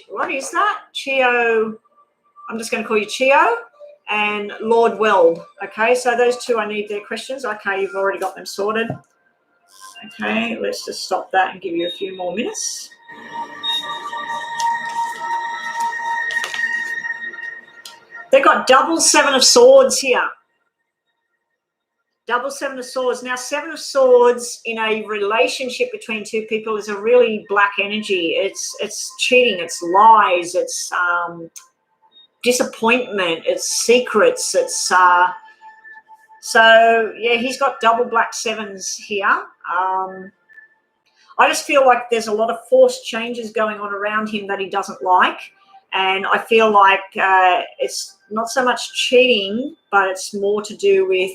what is that? Chio, I'm just going to call you Chio, and Lord Weld. Okay, so those 2, I need their questions. Okay, you've already got them sorted. Okay, let's just stop that and give you a few more minutes. They've got double 7 of swords here. Double 7 of swords. Now, 7 of swords in a relationship between 2 people is a really black energy. It's cheating, it's lies, it's disappointment, it's secrets. It's so yeah, he's got double black 7s here. I just feel like there's a lot of forced changes going on around him that he doesn't like. And I feel like it's not so much cheating, but it's more to do with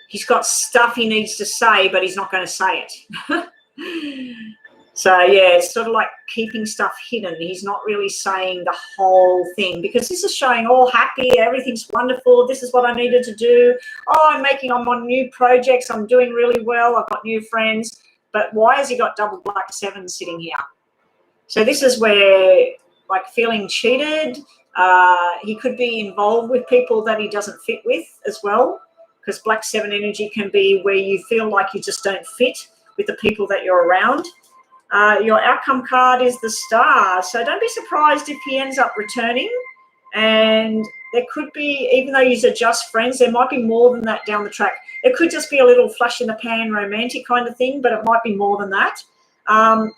he's got stuff he needs to say, but he's not going to say it. So, yeah, it's sort of like keeping stuff hidden. He's not really saying the whole thing, because this is showing all happy, everything's wonderful, this is what I needed to do. Oh, I'm on new projects, I'm doing really well, I've got new friends. But why has he got double black 7 sitting here? So this is where, like, feeling cheated. He could be involved with people that he doesn't fit with as well, because black 7 energy can be where you feel like you just don't fit with the people that you're around. Your outcome card is the Star, so don't be surprised if he ends up returning. And there could be, even though you're just friends, there might be more than that down the track. It could just be a little flash in the pan romantic kind of thing, but it might be more than that.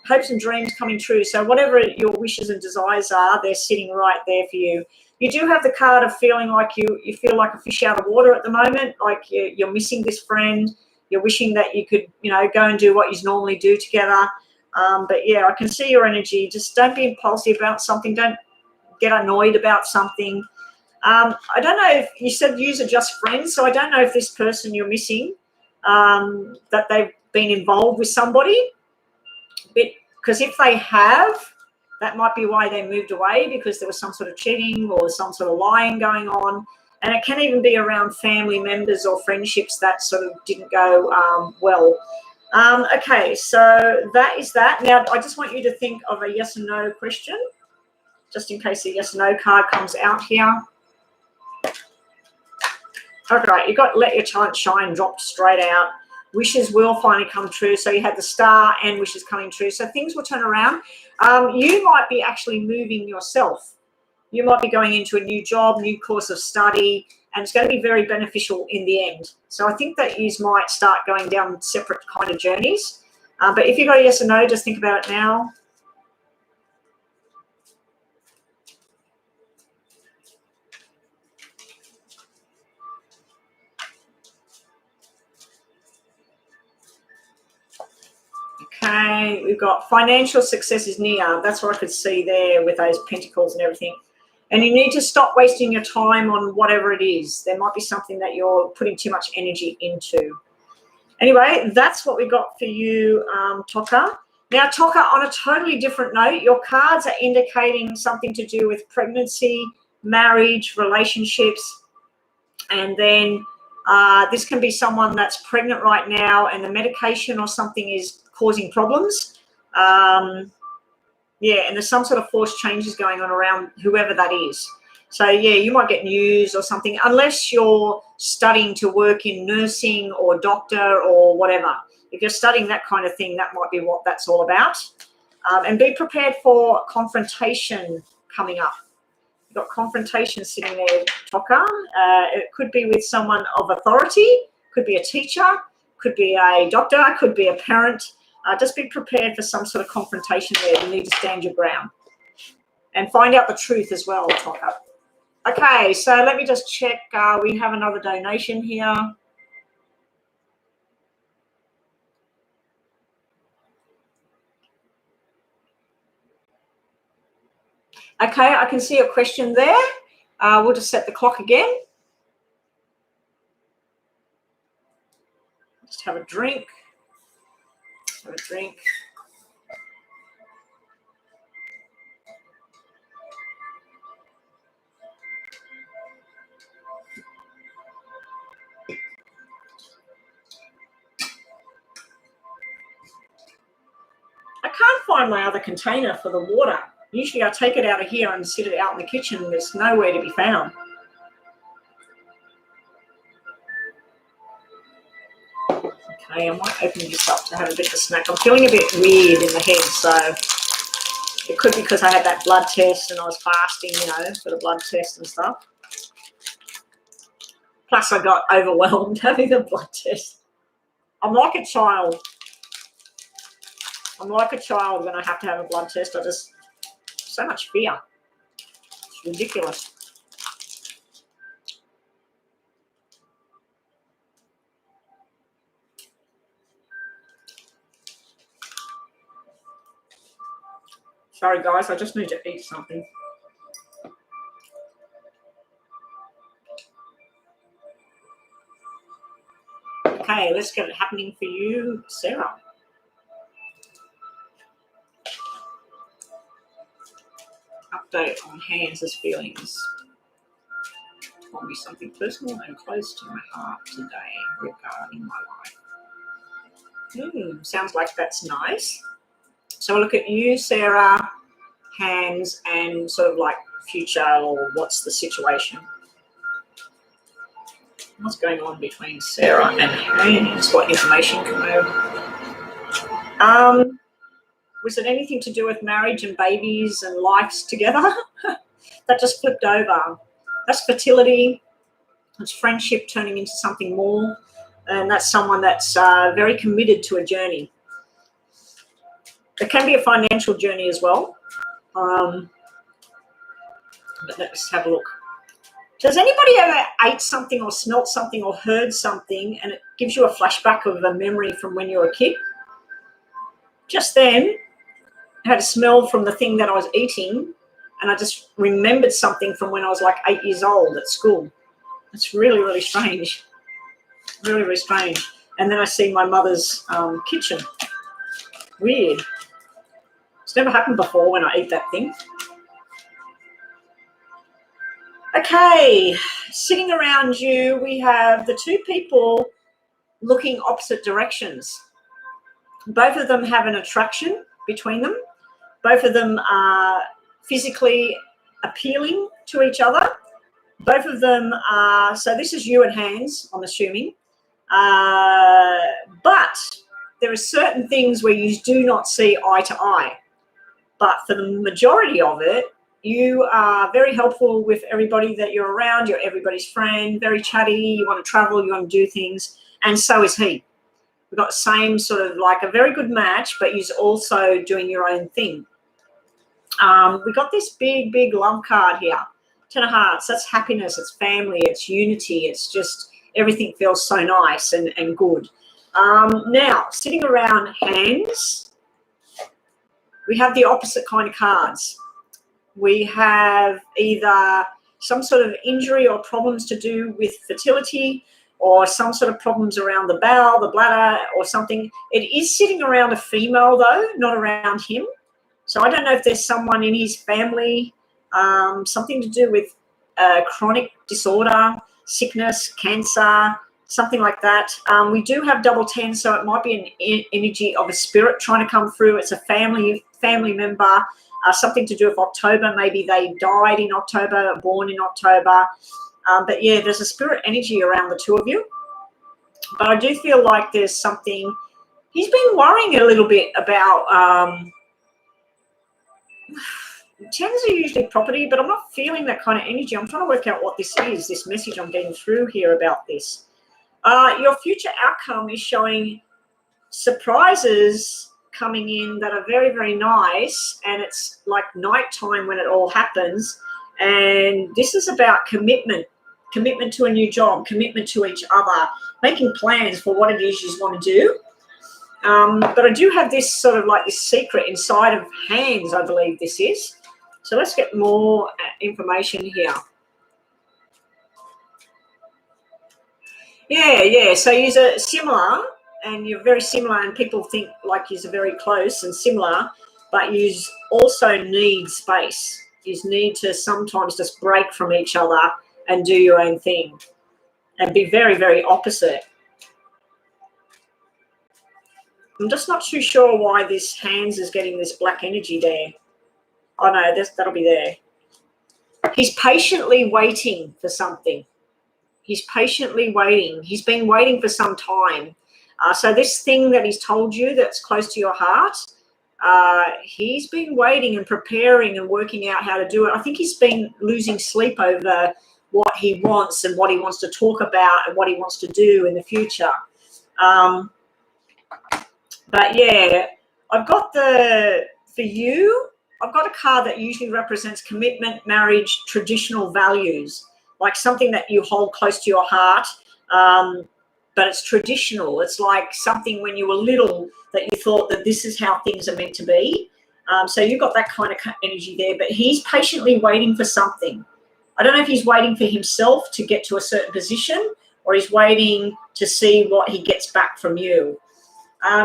Hopes and dreams coming true. So whatever your wishes and desires are, they're sitting right there for you. You do have the card of feeling like you feel like a fish out of water at the moment, like you're missing this friend. You're wishing that you could, go and do what you normally do together. But yeah, I can see your energy. Just don't be impulsive about something. Don't get annoyed about something. I don't know if you said yous are just friends, so I don't know if this person you're missing, that they've been involved with somebody. Because if they have, that might be why they moved away, because there was some sort of cheating or some sort of lying going on. And it can even be around family members or friendships that sort of didn't go well. Okay, so that is that. Now, I just want you to think of a yes or no question, just in case the yes or no card comes out here. Okay, you got let your talent shine dropped straight out. Wishes will finally come true. So you had the Star and wishes coming true. So things will turn around. You might be actually moving yourself. You might be going into a new job, new course of study, and it's going to be very beneficial in the end. So I think that you might start going down separate kind of journeys. But if you got a yes or no, just think about it now. Okay, we've got financial success is near. That's what I could see there with those pentacles and everything. And you need to stop wasting your time on whatever it is. There might be something that you're putting too much energy into. Anyway, that's what we got for you, Toka. Now, Toka, on a totally different note, your cards are indicating something to do with pregnancy, marriage, relationships, and then this can be someone that's pregnant right now and the medication or something is causing problems. Yeah, and there's some sort of forced changes going on around whoever that is. So, yeah, you might get news or something, unless you're studying to work in nursing or doctor or whatever. If you're studying that kind of thing, that might be what that's all about. And be prepared for confrontation coming up. You've got confrontation sitting there, Toka. It could be with someone of authority, could be a teacher, could be a doctor, could be a parent. Just be prepared for some sort of confrontation there. You need to stand your ground and find out the truth as well, Toka. Okay, so let me just check. We have another donation here. Okay, I can see a question there. We'll just set the clock again. Just have a drink. Have a drink. I can't find my other container for the water. Usually I take it out of here and sit it out in the kitchen. There's nowhere to be found. Okay, I might open this up to have a bit of a snack. I'm feeling a bit weird in the head, so it could be because I had that blood test and I was fasting, for the blood test and stuff. Plus I got overwhelmed having the blood test. I'm like a child. I'm like a child when I have to have a blood test. So much fear. It's ridiculous. Sorry, guys, I just need to eat something. Okay, let's get it happening for you, Sarah. update on Hans's feelings. Tell me something personal and close to my heart today regarding my life. Sounds like that's nice. So I'll look at you, Sarah, Hans, and sort of like future, or what's the situation? What's going on between Sarah and Hans? What information can I have? Was it anything to do with marriage and babies and lives together? That just flipped over. That's fertility. It's friendship turning into something more. And that's someone that's very committed to a journey. It can be a financial journey as well. But let's have a look. Does anybody ever ate something or smelt something or heard something and it gives you a flashback of a memory from when you were a kid? Just then, I had a smell from the thing that I was eating, and I just remembered something from when I was like 8 years old at school. It's really, really strange. Really, really strange. And then I see my mother's kitchen. Weird. It's never happened before when I eat that thing. Okay, sitting around you, we have the two people looking opposite directions. Both of them have an attraction between them. Both of them are physically appealing to each other. Both of them are, so this is you and Hans, I'm assuming. But there are certain things where you do not see eye to eye. But for the majority of it, you are very helpful with everybody that you're around. You're everybody's friend, very chatty. You want to travel, you want to do things. And so is he. We've got the same sort of like a very good match, but he's also doing your own thing. We got this big, big love card here. 10 of Hearts, that's happiness, it's family, it's unity. It's just everything feels so nice and good. Now, sitting around Hans, we have the opposite kind of cards. We have either some sort of injury or problems to do with fertility, or some sort of problems around the bowel, the bladder, or something. It is sitting around a female, though, not around him. So I don't know if there's someone in his family, something to do with chronic disorder, sickness, cancer, something like that. We do have double 10, so it might be an energy of a spirit trying to come through. It's a family member, something to do with October. Maybe they died in October, born in October. But yeah, there's a spirit energy around the two of you. But I do feel like there's something, he's been worrying a little bit about, 10s are usually property, but I'm not feeling that kind of energy. I'm trying to work out what this is, this message I'm getting through here about this. Your future outcome is showing surprises coming in that are very, very nice, and it's like nighttime when it all happens. And this is about commitment to a new job, commitment to each other, making plans for what it is you want to do. But I do have this sort of like this secret inside of Hans, I believe this is. So let's get more information here. Yeah. So you're similar, and you're very similar, and people think like you're very close and similar, but you also need space. You need to sometimes just break from each other and do your own thing and be very, very opposite. I'm just not too sure why this Hans is getting this black energy there. Oh, no, that'll be there. He's patiently waiting for something. He's patiently waiting. He's been waiting for some time. So this thing that he's told you that's close to your heart, he's been waiting and preparing and working out how to do it. I think he's been losing sleep over what he wants and what he wants to talk about and what he wants to do in the future. But yeah, I've got for you, I've got a card that usually represents commitment, marriage, traditional values, like something that you hold close to your heart, but it's traditional. It's like something when you were little that you thought that this is how things are meant to be. So you've got that kind of energy there, but he's patiently waiting for something. I don't know if he's waiting for himself to get to a certain position, or he's waiting to see what he gets back from you.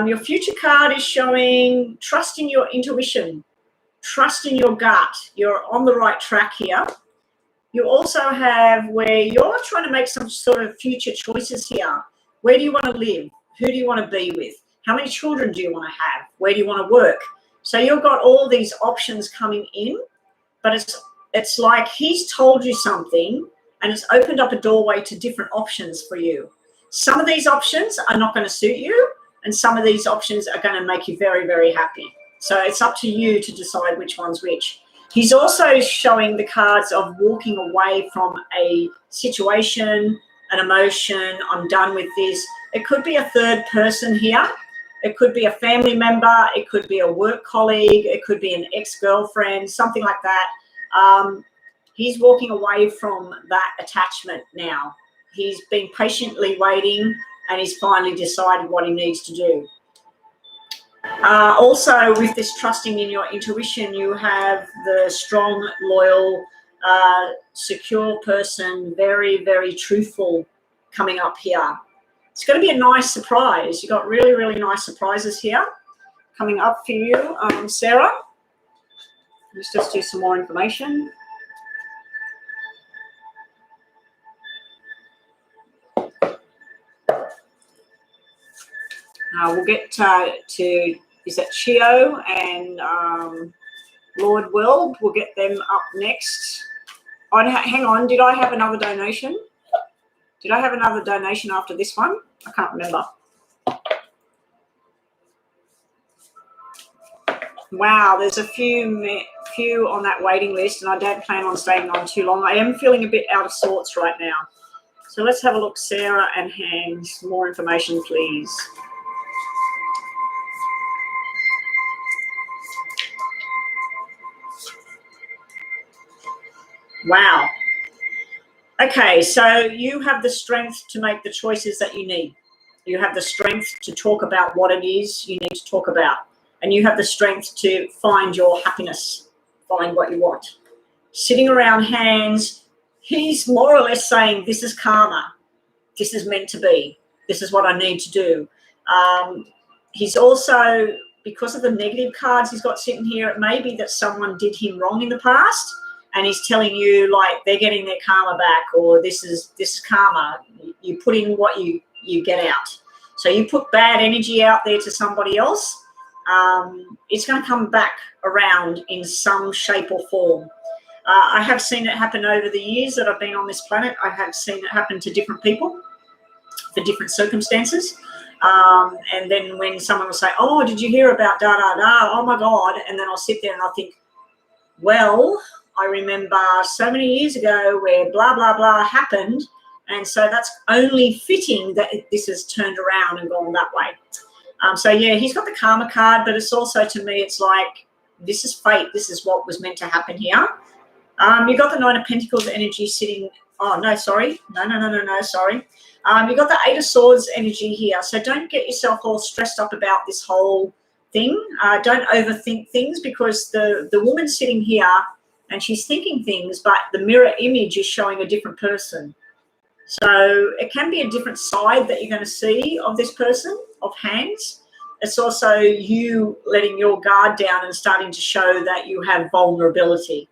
Your future card is showing trust in your intuition. trust in your gut. You're on the right track here. You also have where you're trying to make some sort of future choices here. Where do you want to live? Who do you want to be with? How many children do you want to have? Where do you want to work? So you've got all these options coming in, but it's like he's told you something and it's opened up a doorway to different options for you. Some of these options are not going to suit you, and some of these options are going to make you very, very happy. So it's up to you to decide which one's which. He's also showing the cards of walking away from a situation, an emotion. I'm done with this. It could be a third person here. It could be a family member. It could be a work colleague. It could be an ex-girlfriend, something like that. He's walking away from that attachment now. He's been patiently waiting, and he's finally decided what he needs to do. Also, with this trusting in your intuition, you have the strong, loyal, secure person, very, very truthful coming up here. It's going to be a nice surprise. You've got really, really nice surprises here coming up for you, Sarah. Let's just do some more information. We'll get to, is that Chio and Lord Weld? We'll get them up next. Hang on, did I have another donation? Did I have another donation after this one? I can't remember. Wow, there's a few on that waiting list, and I don't plan on staying on too long. I am feeling a bit out of sorts right now. So let's have a look, Sarah and Hans. More information, please. Wow. Okay, so you have the strength to make the choices that you need. You have the strength to talk about what it is you need to talk about. And you have the strength to find your happiness, find what you want. Sitting around Hans, he's more or less saying, this is karma. This is meant to be. This is what I need to do. He's also, because of the negative cards he's got sitting here, it may be that someone did him wrong in the past, and he's telling you, like, they're getting their karma back, or this is karma. You put in what you get out. So you put bad energy out there to somebody else, it's going to come back around in some shape or form. I have seen it happen over the years that I've been on this planet. I have seen it happen to different people for different circumstances. And then when someone will say, oh, did you hear about da-da-da? Oh, my God. And then I'll sit there and I'll think, well, I remember so many years ago where blah, blah, blah happened. And so that's only fitting that this has turned around and gone that way. So, yeah, he's got the karma card, but it's also, to me, it's like, this is fate. This is what was meant to happen here. You've got the Nine of Pentacles energy sitting. Oh, no, sorry. No, sorry. You've got the Eight of Swords energy here. So don't get yourself all stressed up about this whole thing. Don't overthink things, because the woman sitting here, and she's thinking things, but the mirror image is showing a different person. So it can be a different side that you're going to see of this person, of Hans. It's also you letting your guard down and starting to show that you have vulnerability.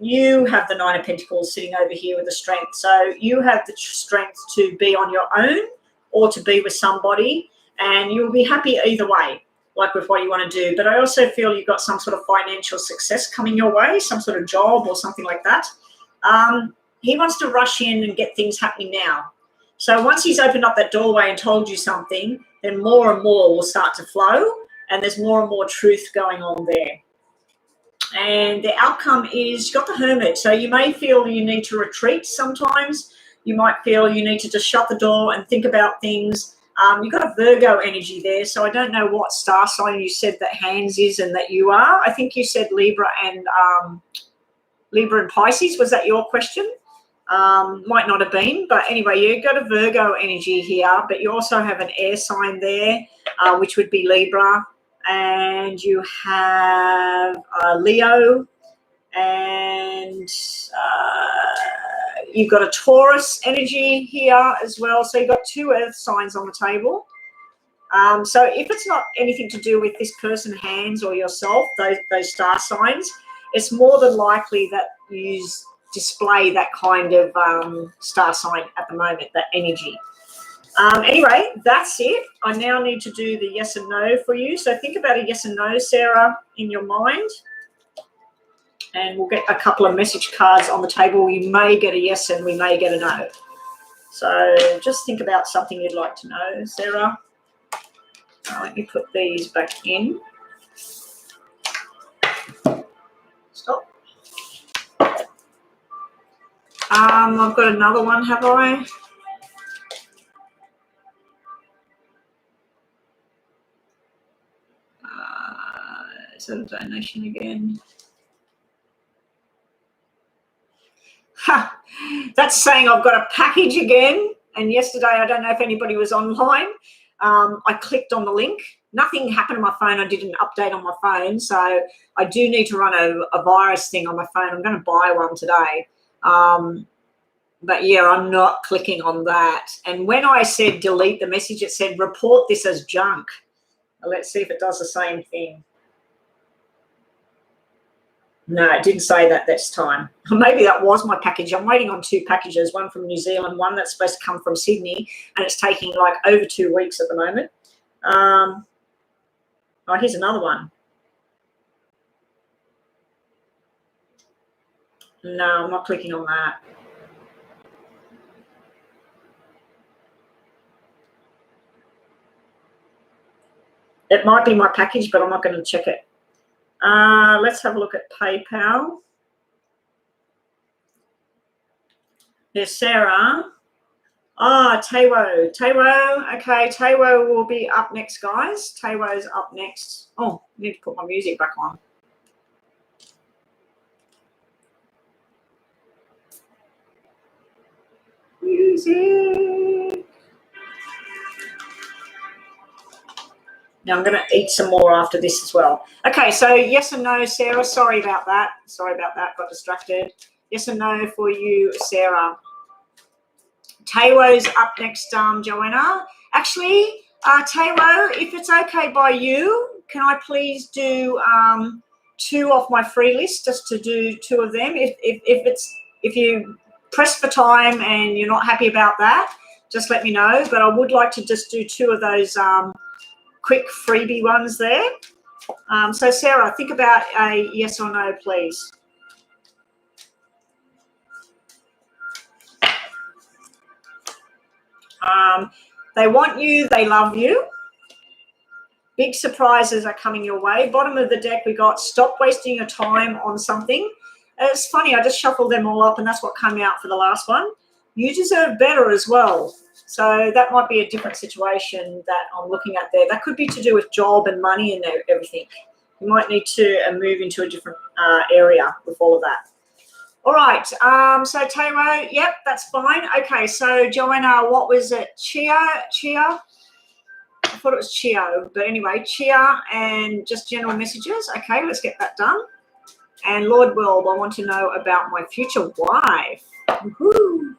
You have the Nine of Pentacles sitting over here with the strength. So you have the strength to be on your own or to be with somebody, and you'll be happy either way, like with what you want to do. But I also feel you've got some sort of financial success coming your way, some sort of job or something like that. He wants to rush in and get things happening now. So once he's opened up that doorway and told you something, then more and more will start to flow, and there's more and more truth going on there. And the outcome is you've got the Hermit. So you may feel you need to retreat sometimes. You might feel you need to just shut the door and think about things. You've got a Virgo energy there. So I don't know what star sign you said that Hans is and that you are. I think you said Libra and Pisces. Was that your question? Might not have been, but anyway, you've got a Virgo energy here, but you also have an air sign there, which would be Libra, and you have Leo, and you've got a Taurus energy here as well. So you've got two earth signs on the table. So if it's not anything to do with this person's hands or yourself, those star signs, it's more than likely that you display that kind of star sign at the moment, that energy. Anyway, that's it. I now need to do the yes and no for you. So think about a yes and no, Sarah, in your mind. And we'll get a couple of message cards on the table. You may get a yes and we may get a no. So just think about something you'd like to know, Sarah. Let me put these back in. Stop. I've got another one, have I? Is that a donation again? Ha! That's saying I've got a package again. And yesterday, I don't know if anybody was online. I clicked on the link. Nothing happened on my phone. I did an update on my phone. So I do need to run a virus thing on my phone. I'm going to buy one today. But yeah, I'm not clicking on that. And when I said delete the message, it said report this as junk. Let's see if it does the same thing. No, it didn't say that this time. Maybe that was my package. I'm waiting on 2 packages, one from New Zealand, one that's supposed to come from Sydney, and it's taking like over 2 weeks at the moment. Oh, here's another one. No, I'm not clicking on that. It might be my package, but I'm not going to check it. Let's have a look at PayPal. There's Sarah. Tewo. Okay, Tewo will be up next, guys. Tewo's up next. Oh, I need to put my music back on. Music. Now I'm going to eat some more after this as well. Okay, so yes and no, Sarah. Sorry about that. Got distracted. Yes and no for you, Sarah. Tewo's up next, Joanna. Actually, Tewo, if it's okay by you, can I please do 2 off my free list, just to do 2 of them? If you press for time and you're not happy about that, just let me know. But I would like to just do 2 of those quick freebie ones there. So Sarah, think about a yes or no, please. They want you, they love you. Big surprises are coming your way. Bottom of the deck, we got stop wasting your time on something. It's funny, I just shuffled them all up and that's what came out for the last one. You deserve better as well. So that might be a different situation that I'm looking at there. That could be to do with job and money and everything. You might need to move into a different area with all of that. All right, so Tewo, yep, that's fine. Okay, so Joanna, what was it? Chia? I thought it was Chio, but anyway, Chia and just general messages. Okay, let's get that done. And Lord World, I want to know about my future wife. Woohoo!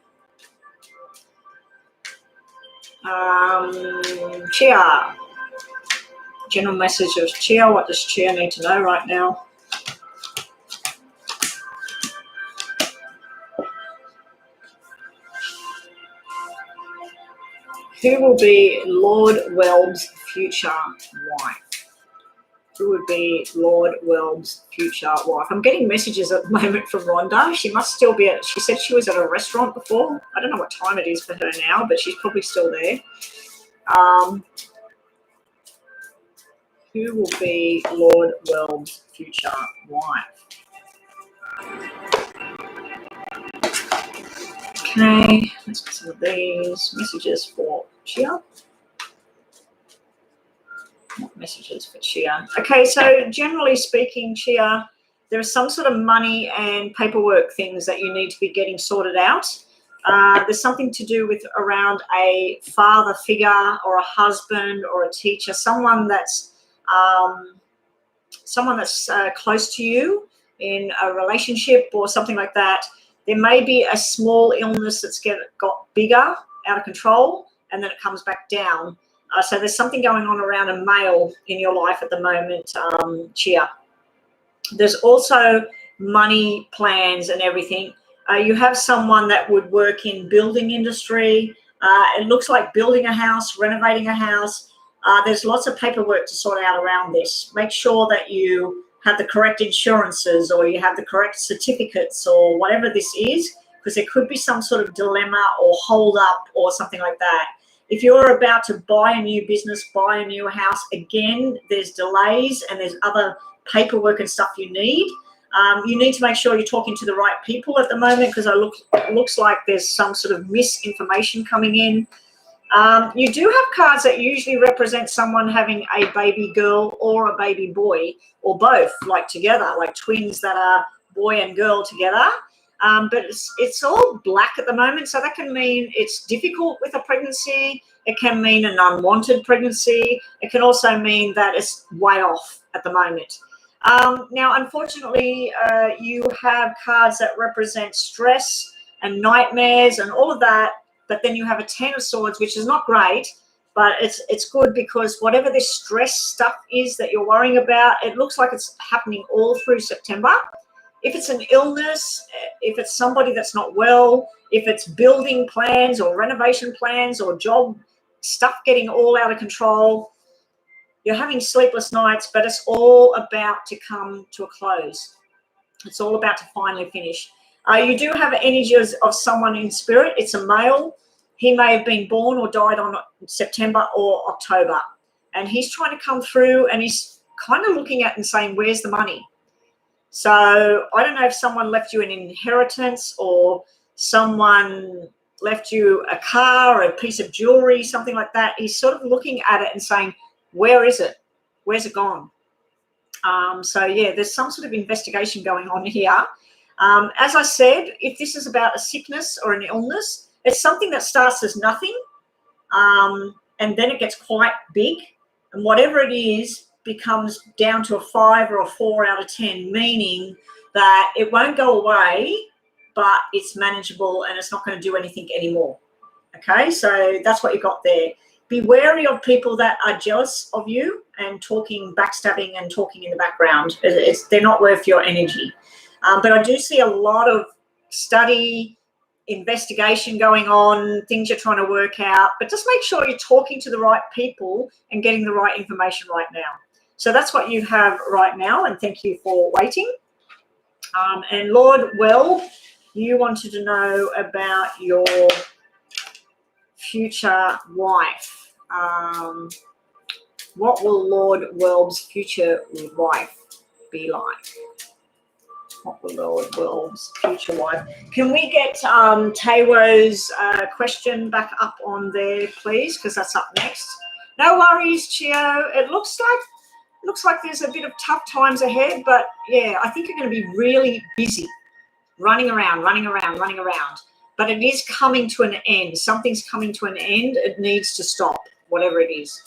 Chia. General message of Chia. What does Chia need to know right now? Who will be Lord Welb's future wife? Who would be Lord Welb's future wife? I'm getting messages at the moment from Rhonda. She must still be at, she said she was at a restaurant before. I don't know what time it is for her now, but she's probably still there. Who will be Lord Welb's future wife? Okay, let's get some of these messages for Chia. What messages for Chia? Okay, so generally speaking, Chia, there is some sort of money and paperwork things that you need to be getting sorted out. There's something to do with around a father figure or a husband or a teacher, someone that's close to you in a relationship or something like that. There may be a small illness that's got bigger, out of control, and then it comes back down. So there's something going on around a male in your life at the moment, Chia. There's also money plans and everything. You have someone that would work in building industry. It looks like building a house, renovating a house. There's lots of paperwork to sort out around this. Make sure that you have the correct insurances or you have the correct certificates or whatever this is, because there could be some sort of dilemma or hold up or something like that. If you're about to buy a new business, buy a new house, again, there's delays and there's other paperwork and stuff you need. You need to make sure you're talking to the right people at the moment, because it looks like there's some sort of misinformation coming in. You do have cards that usually represent someone having a baby girl or a baby boy, or both, like together, like twins that are boy and girl together. But it's all black at the moment, so that can mean it's difficult with a pregnancy. It can mean an unwanted pregnancy. It can also mean that it's way off at the moment. Now, unfortunately, you have cards that represent stress and nightmares and all of that, but then you have a 10 of Swords, which is not great, but it's good because whatever this stress stuff is that you're worrying about, it looks like it's happening all through September. If it's an illness, if it's somebody that's not well, if it's building plans or renovation plans or job stuff getting all out of control, you're having sleepless nights, but it's all about to come to a close. It's all about to finally finish. You do have energies of someone in spirit. It's a male. He may have been born or died on September or October. And he's trying to come through and he's kind of looking at and saying, where's the money? So I don't know if someone left you an inheritance or someone left you a car or a piece of jewelry, something like that. He's sort of looking at it and saying, where is it? Where's it gone? So, yeah, there's some sort of investigation going on here. As I said, if this is about a sickness or an illness, it's something that starts as nothing and then it gets quite big. And whatever it is becomes down to a 5 or a 4 out of 10, meaning that it won't go away, but it's manageable and it's not going to do anything anymore. Okay, so that's what you got there. Be wary of people that are jealous of you and talking, backstabbing and talking in the background. They're not worth your energy. But I do see a lot of study, investigation going on, things you're trying to work out. But just make sure you're talking to the right people and getting the right information right now. So that's what you have right now, and thank you for waiting. And Lord Well, you wanted to know about your future wife. What will Lord Welb's future wife be like? What will Lord Welb's future wife? Can we get Tawo's question back up on there, please? Because that's up next. No worries, Chio. It looks like there's a bit of tough times ahead, but yeah, I think you're going to be really busy, running around. But it is coming to an end. Something's coming to an end. It needs to stop, whatever it is.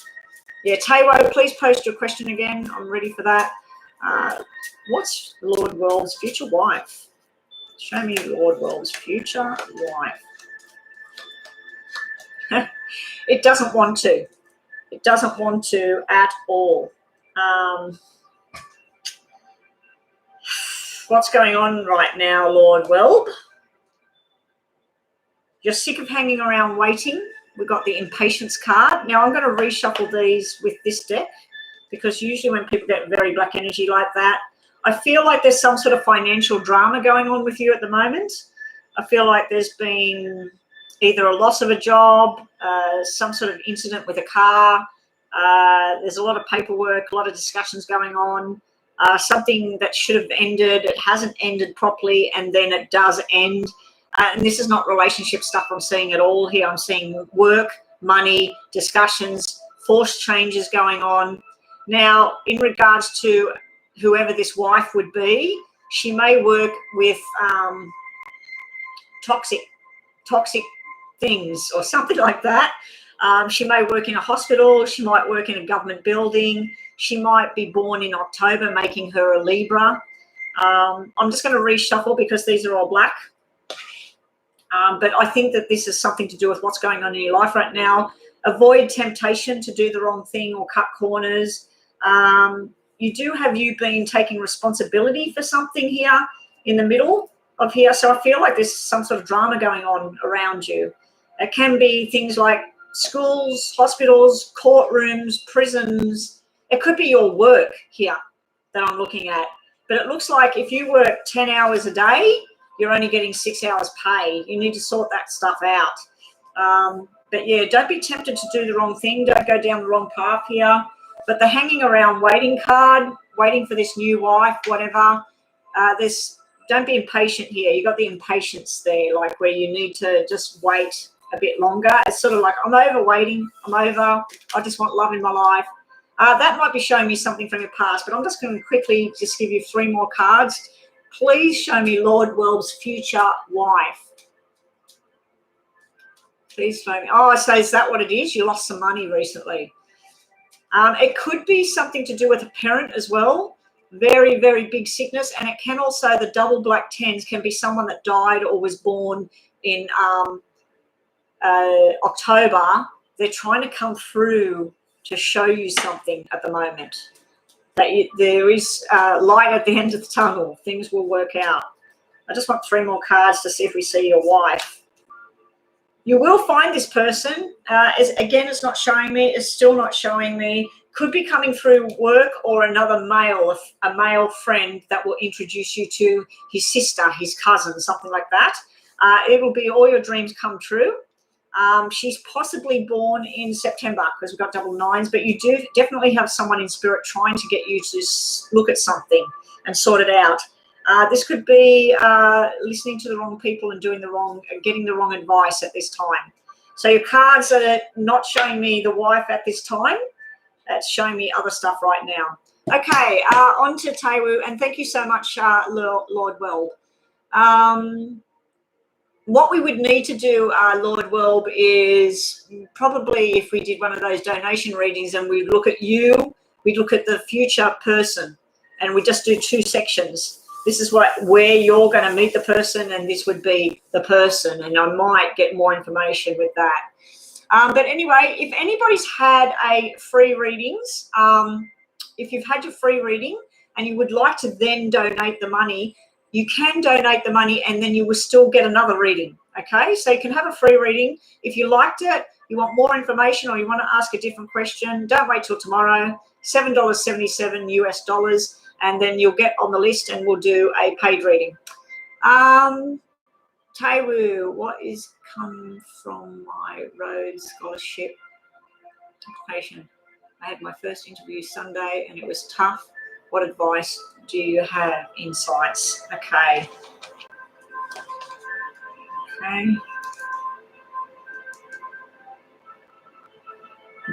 Yeah, Tawo, please post your question again. I'm ready for that. What's Lord Welb's future wife? Show me Lord Welb's future wife. It doesn't want to. It doesn't want to at all. What's going on right now, Lord Welb? You're sick of hanging around waiting. We've got the impatience card. Now I'm going to reshuffle these with this deck, because usually when people get very black energy like that, I feel like there's some sort of financial drama going on with you at the moment. I feel like there's been either a loss of a job, some sort of incident with a car. There's a lot of paperwork, a lot of discussions going on. Something that should have ended, it hasn't ended properly, and then it does end. And this is not relationship stuff I'm seeing at all here. I'm seeing work, money, discussions, forced changes going on. Now, in regards to whoever this wife would be, she may work with toxic things or something like that. She may work in a hospital. She might work in a government building. She might be born in October, making her a Libra. I'm just going to reshuffle because these are all black. But I think that this is something to do with what's going on in your life right now. Avoid temptation to do the wrong thing or cut corners. You do have you been taking responsibility for something here in the middle of here. So I feel like there's some sort of drama going on around you. It can be things like schools, hospitals, courtrooms, prisons. It could be your work here that I'm looking at. But it looks like if you work 10 hours a day, you're only getting 6 hours pay. You need to sort that stuff out. But yeah, don't be tempted to do the wrong thing. Don't go down the wrong path here. But the hanging around waiting card, waiting for this new wife, whatever, don't be impatient here. You got the impatience there, like where you need to just wait a bit longer. It's sort of like, I'm over waiting. I just want love in my life. That might be showing me something from your past, but I'm just going to quickly just give you 3 more cards. Please show me Lord Welb's future wife. Please show me. Oh, so is that what it is? You lost some money recently. It could be something to do with a parent as well. Very, very big sickness. And it can also, the double black 10s can be someone that died or was born in October. They're trying to come through to show you something at the moment. That there is light at the end of the tunnel. Things will work out. I just want 3 more cards to see if we see your wife. You will find this person. Again, it's not showing me. It's still not showing me. Could be coming through work or another male, a male friend that will introduce you to his sister, his cousin, something like that. It will be all your dreams come true. She's possibly born in September because we've got double 9s, but you do definitely have someone in spirit trying to get you to look at something and sort it out. This could be listening to the wrong people and getting the wrong advice at this time. So your cards that are not showing me the wife at this time, that's showing me other stuff right now. Okay, on to Tewu, and thank you so much, Lord Welb. What we would need to do, Lord Welb, is probably if we did one of those donation readings and we look at you, we'd look at the future person, and we just do 2 sections. This is where you're going to meet the person, and this would be the person, and I might get more information with that. But anyway, if anybody's had a free readings, if you've had your free reading and you would like to then donate the money, you can donate the money and then you will still get another reading, okay? So you can have a free reading. If you liked it, you want more information or you want to ask a different question, don't wait till tomorrow, $7.77 US, and then you'll get on the list and we'll do a paid reading. Tewu, what is come from my Rhodes Scholarship application? I had my first interview Sunday and it was tough. What advice do you have? Insights. Okay.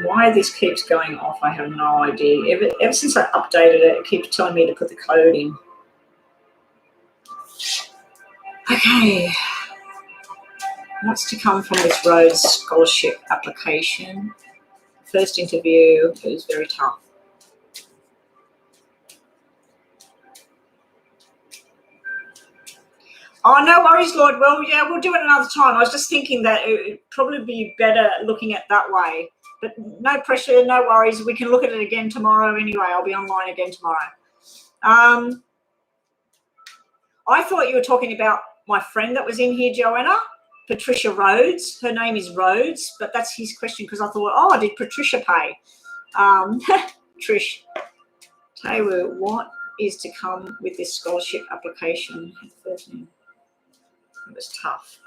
Why this keeps going off, I have no idea. Ever since I updated it, it keeps telling me to put the code in. Okay. What's to come from this Rhodes Scholarship application? First interview, it was very tough. Oh, no worries, Lord. Well, yeah, we'll do it another time. I was just thinking that it would probably be better looking at that way. But no pressure, no worries. We can look at it again tomorrow anyway. I'll be online again tomorrow. I thought you were talking about my friend that was in here, Joanna, Patricia Rhodes. Her name is Rhodes, but that's his question because I thought, oh, did Patricia pay? Trish, Tewu, what is to come with this scholarship application? It was tough.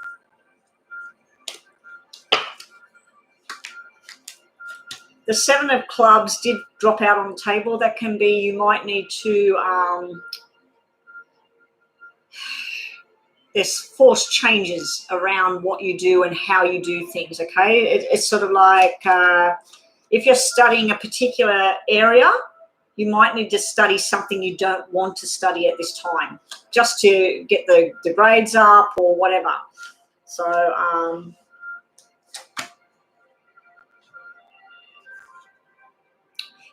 The 7 of clubs did drop out on the table. That can be you might need to there's forced changes around what you do and how you do things, okay? It's sort of like if you're studying a particular area, you might need to study something you don't want to study at this time just to get the grades up or whatever. So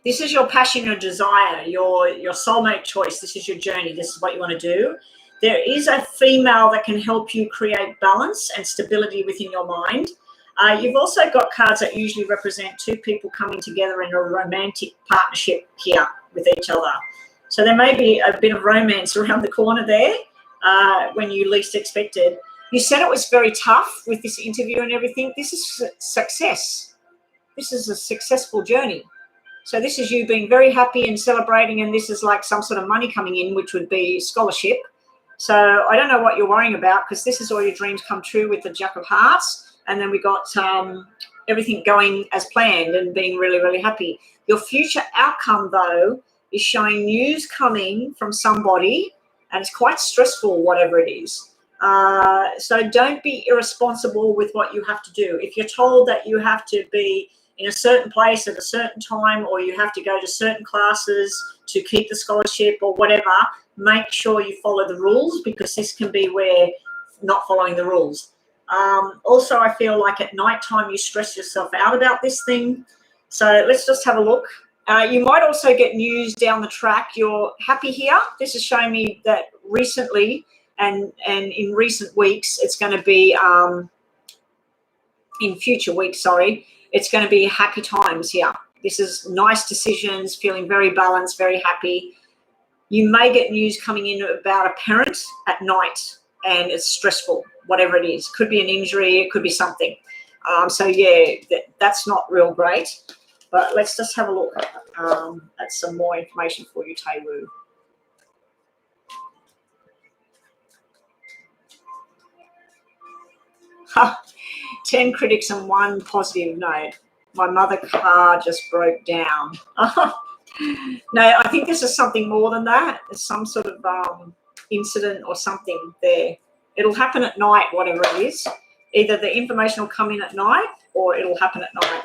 this is your passion, your desire, your soulmate choice. This is your journey. This is what you want to do. There is a female that can help you create balance and stability within your mind. You've also got cards that usually represent two people coming together in a romantic partnership here with each other. So there may be a bit of romance around the corner there when you least expected. You said it was very tough with this interview and everything. This is success. This is a successful journey. So this is you being very happy and celebrating, and this is like some sort of money coming in, which would be scholarship. So I don't know what you're worrying about, because this is all your dreams come true with the Jack of Hearts. And then we got everything going as planned and being really, really happy. Your future outcome, though, is showing news coming from somebody, and it's quite stressful, whatever it is. So don't be irresponsible with what you have to do. If you're told that you have to be in a certain place at a certain time, or you have to go to certain classes to keep the scholarship or whatever, make sure you follow the rules, because this can be where not following the rules. Also, I feel like at night time you stress yourself out about this thing. So let's just have a look. You might also get news down the track. You're happy here. This is showing me that recently and in recent weeks, it's going to be in future weeks, sorry, it's going to be happy times here. This is nice decisions, feeling very balanced, very happy. You may get news coming in about a parent at night, and it's stressful, whatever it is. Could be an injury, it could be something. So yeah, that's not real great. But let's just have a look at some more information for you, Taiwu. 10 critics and 1 positive note. My mother car just broke down. No, I think this is something more than that. It's some sort of incident or something there. It'll happen at night, whatever it is. Either the information will come in at night or it'll happen at night.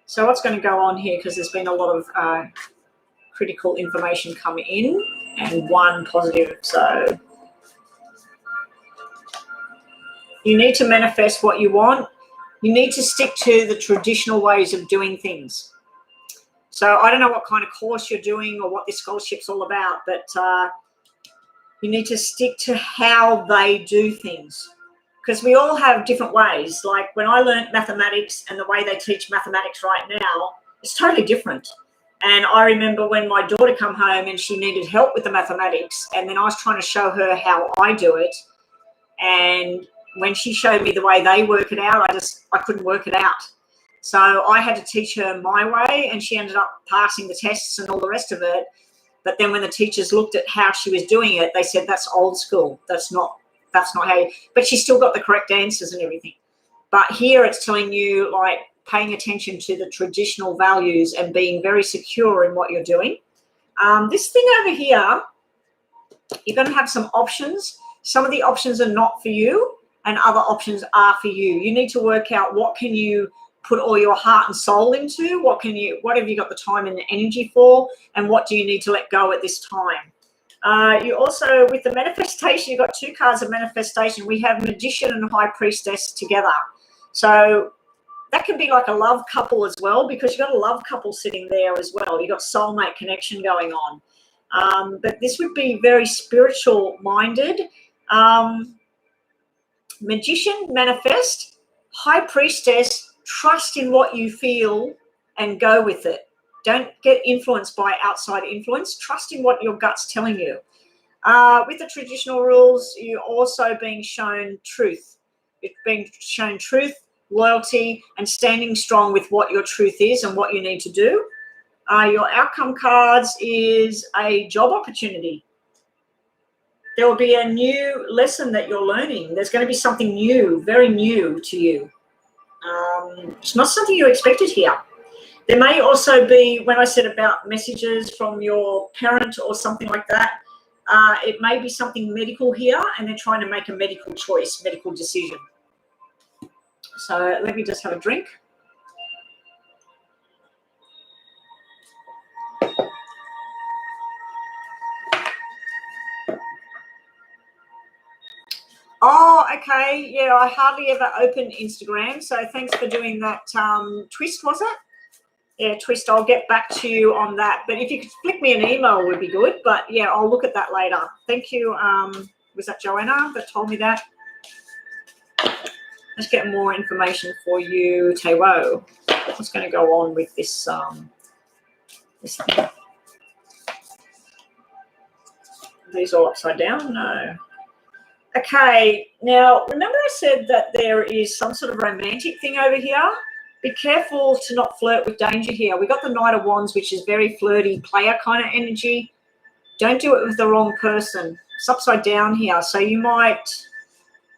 So what's going to go on here, because there's been a lot of critical information coming in and 1 positive. So you need to manifest what you want. You need to stick to the traditional ways of doing things. So I don't know what kind of course you're doing or what this scholarship's all about, but you need to stick to how they do things, because we all have different ways. Like when I learned mathematics and the way they teach mathematics right now, it's totally different. And I remember when my daughter come home and she needed help with the mathematics, and then I was trying to show her how I do it. And when she showed me the way they work it out, I couldn't work it out. So I had to teach her my way, and she ended up passing the tests and all the rest of it. But then when the teachers looked at how she was doing it, they said, that's old school. That's not how you, but she still got the correct answers and everything. But here it's telling you, like, paying attention to the traditional values and being very secure in what you're doing. This thing over here, you're going to have some options. Some of the options are not for you, and other options are for you. You need to work out what can you put all your heart and soul into, what have you got the time and the energy for, and what do you need to let go at this time. You also, with the manifestation, you've got 2 cards of manifestation. We have Magician and High Priestess together. So that can be like a love couple as well, because you've got a love couple sitting there as well. You've got soulmate connection going on. But this would be very spiritual minded. Magician, manifest. High Priestess, trust in what you feel and go with it. Don't get influenced by outside influence. Trust in what your gut's telling you. With the traditional rules, you're also being shown truth. It's being shown truth, loyalty, and standing strong with what your truth is and what you need to do. Your outcome cards is a job opportunity. There will be a new lesson that you're learning. There's going to be something new, very new to you. It's not something you expected here. There may also be, when I said about messages from your parent or something like that, it may be something medical here, and they're trying to make a medical choice, medical decision. So let me just have a drink. Oh, okay. Yeah, I hardly ever open Instagram, so thanks for doing that. Twist, was it? Yeah, Twist. I'll get back to you on that. But if you could flick me an email, would be good. But yeah, I'll look at that later. Thank you. Was that Joanna that told me that? Let's get more information for you, Tewo. What's going to go on with this this thing? These all upside down? No. Okay, now remember I said that there is some sort of romantic thing over here? Be careful to not flirt with danger here. We got the Knight of Wands, which is very flirty player kind of energy. Don't do it with the wrong person. It's upside down here, so you might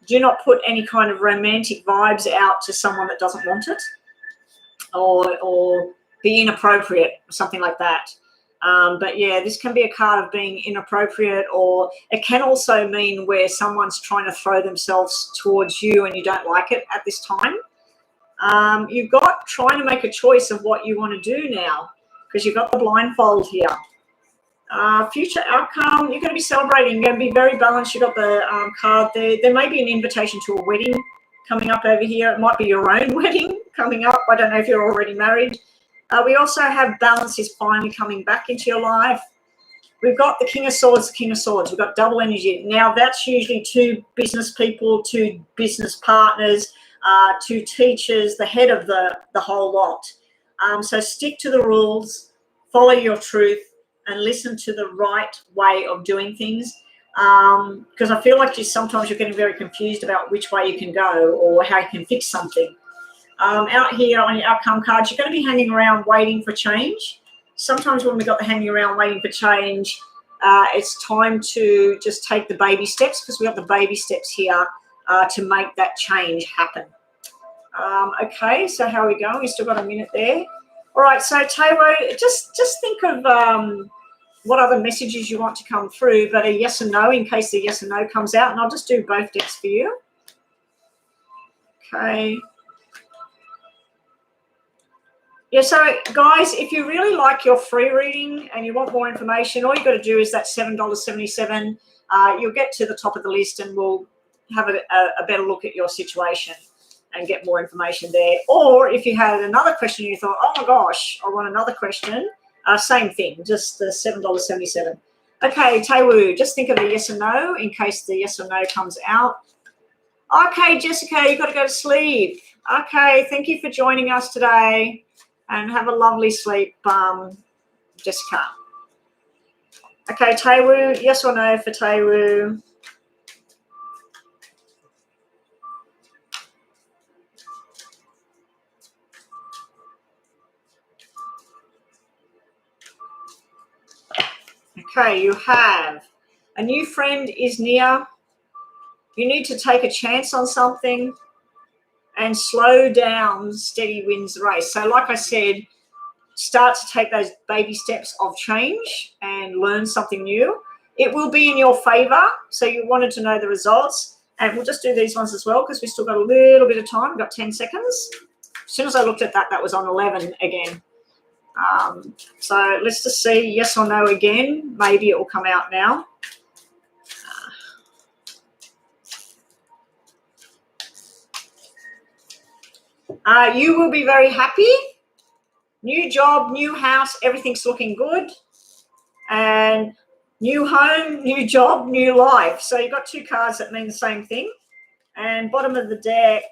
do not put any kind of romantic vibes out to someone that doesn't want it, or be inappropriate, or something like that. But yeah, this can be a card of being inappropriate, or it can also mean where someone's trying to throw themselves towards you and you don't like it at this time. You've got trying to make a choice of what you want to do now, because you've got the blindfold here. Future outcome, you're going to be celebrating, you're going to be very balanced. You've got the card there. There may be an invitation to a wedding coming up over here. It might be your own wedding coming up. I don't know if you're already married. We also have balance is finally coming back into your life. We've got the King of Swords, the King of Swords. We've got double energy. Now, that's usually two business people, two business partners, two teachers, the head of the whole lot. So stick to the rules, follow your truth, and listen to the right way of doing things. Because I feel like sometimes you're getting very confused about which way you can go or how you can fix something. Out here on your outcome cards, you're going to be hanging around waiting for change. Sometimes when we got the hanging around waiting for change, it's time to just take the baby steps, because we got the baby steps here to make that change happen. Okay, so how are we going? We've still got a minute there. All right, so Tewo, just think of what other messages you want to come through, but a yes or no in case the yes or no comes out, and I'll just do both decks for you. Okay. Yeah, so guys, if you really like your free reading and you want more information, all you've got to do is that $7.77. You'll get to the top of the list and we'll have a better look at your situation and get more information there. Or if you had another question and you thought, oh my gosh, I want another question, same thing, just the $7.77. Okay, Tewo, just think of a yes or no in case the yes or no comes out. Okay, Jessica, you've got to go to sleep. Okay, thank you for joining us today. And have a lovely sleep, Jessica. Okay, Tewo, yes or no for Tewo? Okay, you have a new friend is near. You need to take a chance on something and slow down. Steady wins the race. So like I said, start to take those baby steps of change and learn something new. It will be in your favor. So you wanted to know the results. And we'll just do these ones as well because we've still got a little bit of time. We've got 10 seconds. As soon as I looked at that, that was on 11 again. So let's just see yes or no again. Maybe it will come out now. You will be very happy. New job, new house, everything's looking good. And new home, new job, new life. So you've got two cards that mean the same thing. And bottom of the deck,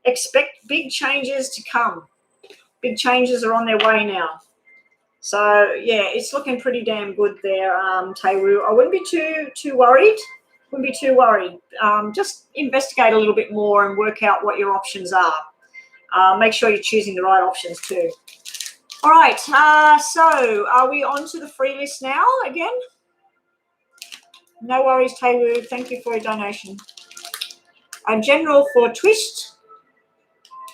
expect big changes to come. Big changes are on their way now. So, yeah, it's looking pretty damn good there, Tewo. I wouldn't be too worried. Wouldn't be too worried. Just investigate a little bit more and work out what your options are. Make sure you're choosing the right options too. All right, so are we on to the free list now again? No worries, Tewo. Thank you for your donation. A general for twist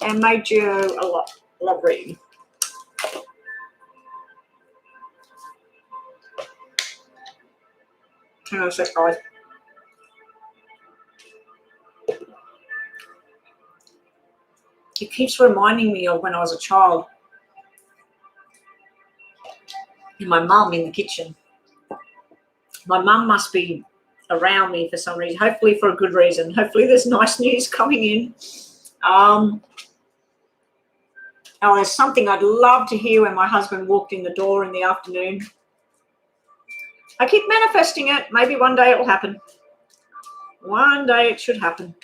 and made you a lot lovely. Hang on a sec, guys. It keeps reminding me of when I was a child and my mum in the kitchen. My mum must be around me for some reason, hopefully for a good reason. Hopefully there's nice news coming in. Oh, there's something I'd love to hear when my husband walked in the door in the afternoon. I keep manifesting it. Maybe one day it will happen. One day it should happen.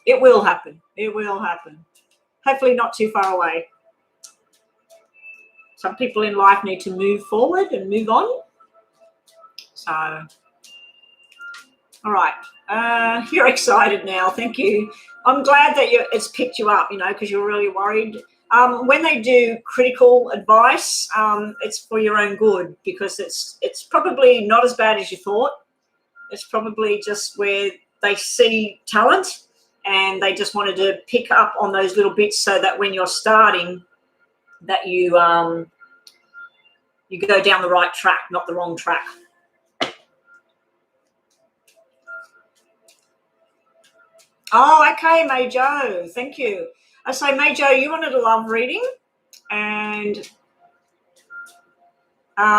It will happen. It will happen. Hopefully not too far away. Some people in life need to move forward and move on. So, all right. You're excited now. Thank you. I'm glad that it's picked you up, because you're really worried. When they do critical advice, it's for your own good, because it's probably not as bad as you thought. It's probably just where they see talent and they just wanted to pick up on those little bits so that when you're starting, that you go down the right track, not the wrong track. Oh, okay, May Jo. Thank you. So, May Jo, you wanted a love reading, and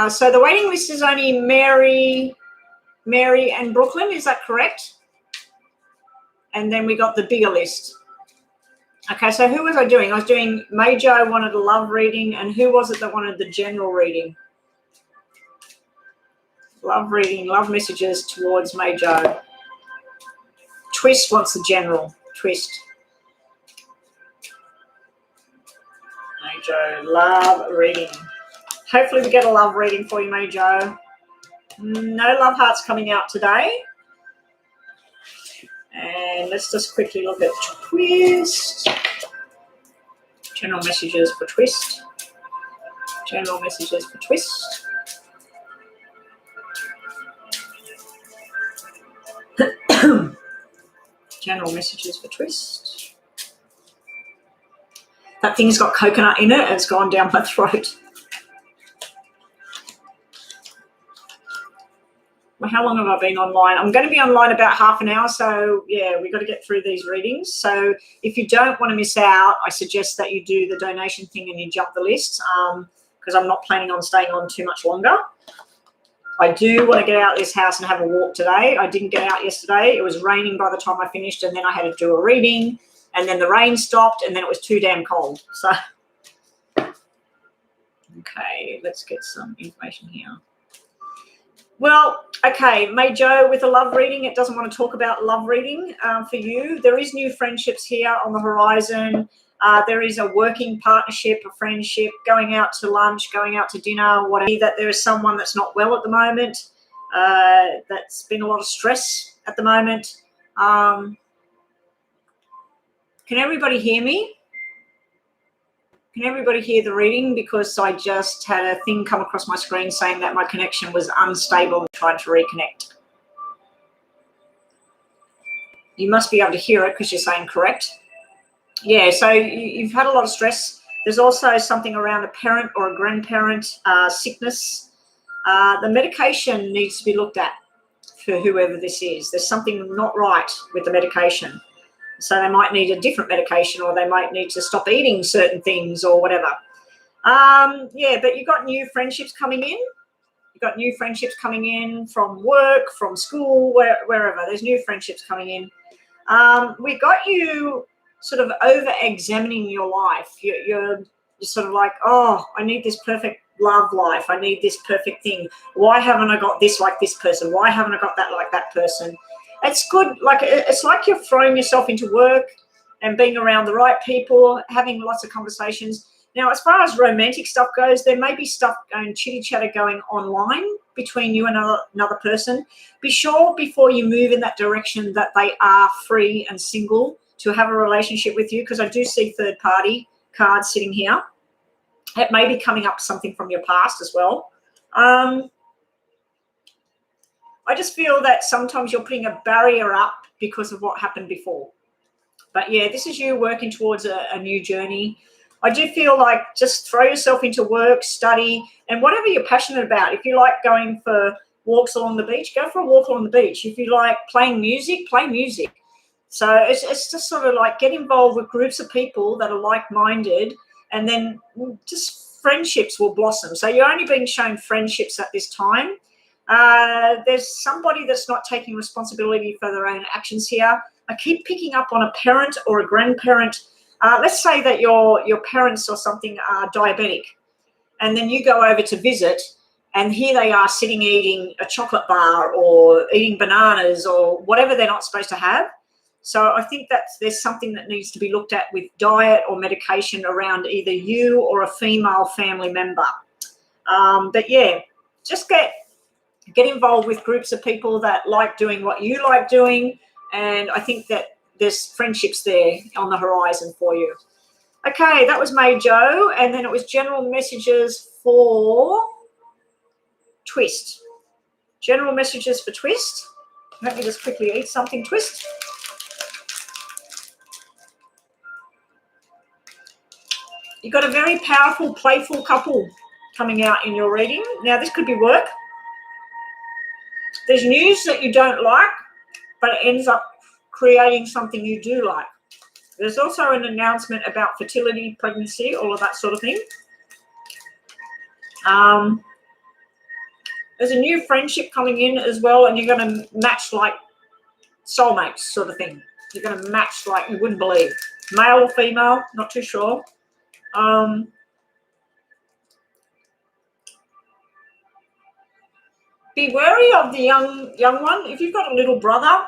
so the waiting list is only Mary, and Brooklyn. Is that correct? And then we got the bigger list. Okay, so who was I doing? I was doing May Jo wanted a love reading, and who was it that wanted the general reading? Love reading, love messages towards May Jo. Twist wants the general. Twist. May Jo, love reading. Hopefully we get a love reading for you, May Jo. No love hearts coming out today. And let's just quickly look at Twist. General messages for Twist. General messages for Twist. General messages for Twist. That thing's got coconut in it and it's gone down my throat. Well, how long have I been online? I'm going to be online about half an hour, so yeah, we've got to get through these readings. So if you don't want to miss out, I suggest that you do the donation thing and you jump the list, because I'm not planning on staying on too much longer. I do want to get out of this house and have a walk today. I didn't get out yesterday. It was raining by the time I finished, and then I had to do a reading, and then the rain stopped, and then it was too damn cold. So, okay, let's get some information here. Well, okay, May Jo with a love reading. It doesn't want to talk about love reading for you. There is new friendships here on the horizon. There is a working partnership, a friendship, going out to lunch, going out to dinner, whatever. That there is someone that's not well at the moment. That's been a lot of stress at the moment. Can everybody hear me? Can everybody hear the reading? Because I just had a thing come across my screen saying that my connection was unstable and tried to reconnect. You must be able to hear it because you're saying correct. Yeah, so you've had a lot of stress. There's also something around a parent or a grandparent sickness. The medication needs to be looked at for whoever this is. There's something not right with the medication. So they might need a different medication, or they might need to stop eating certain things or whatever. Yeah, but you've got new friendships coming in. You've got new friendships coming in from work, from school, wherever. There's new friendships coming in. We got you sort of over-examining your life. You're sort of like, oh, I need this perfect love life. I need this perfect thing. Why haven't I got this like this person? Why haven't I got that like that person? It's good. Like, it's like you're throwing yourself into work and being around the right people, having lots of conversations. Now, as far as romantic stuff goes, there may be stuff going, chitty-chatter going online between you and another person. Be sure before you move in that direction that they are free and single to have a relationship with you, because I do see third-party cards sitting here. It may be coming up something from your past as well. I just feel that sometimes you're putting a barrier up because of what happened before. But yeah, this is you working towards a new journey. I do feel like just throw yourself into work, study, and whatever you're passionate about. If you like going for walks along the beach, go for a walk along the beach. If you like playing music, play music. So it's just sort of like get involved with groups of people that are like-minded, and then just friendships will blossom. So you're only being shown friendships at this time. There's somebody that's not taking responsibility for their own actions here. I keep picking up on a parent or a grandparent. Let's say that your parents or something are diabetic, and then you go over to visit, and here they are sitting eating a chocolate bar or eating bananas or whatever they're not supposed to have. So I think that there's something that needs to be looked at with diet or medication around either you or a female family member. But yeah, just get involved with groups of people that like doing what you like doing. And I think that there's friendships there on the horizon for you. Okay, that was May Joe. And then it was general messages for Twist. General messages for Twist. Let me just quickly eat something, Twist. You've got a very powerful, playful couple coming out in your reading. Now, this could be work. There's news that you don't like, but it ends up creating something you do like. There's also an announcement about fertility, pregnancy, all of that sort of thing. There's a new friendship coming in as well, and you're going to match like soulmates sort of thing. You're going to match like you wouldn't believe. Male or female, not too sure. Be wary of the young one. If you've got a little brother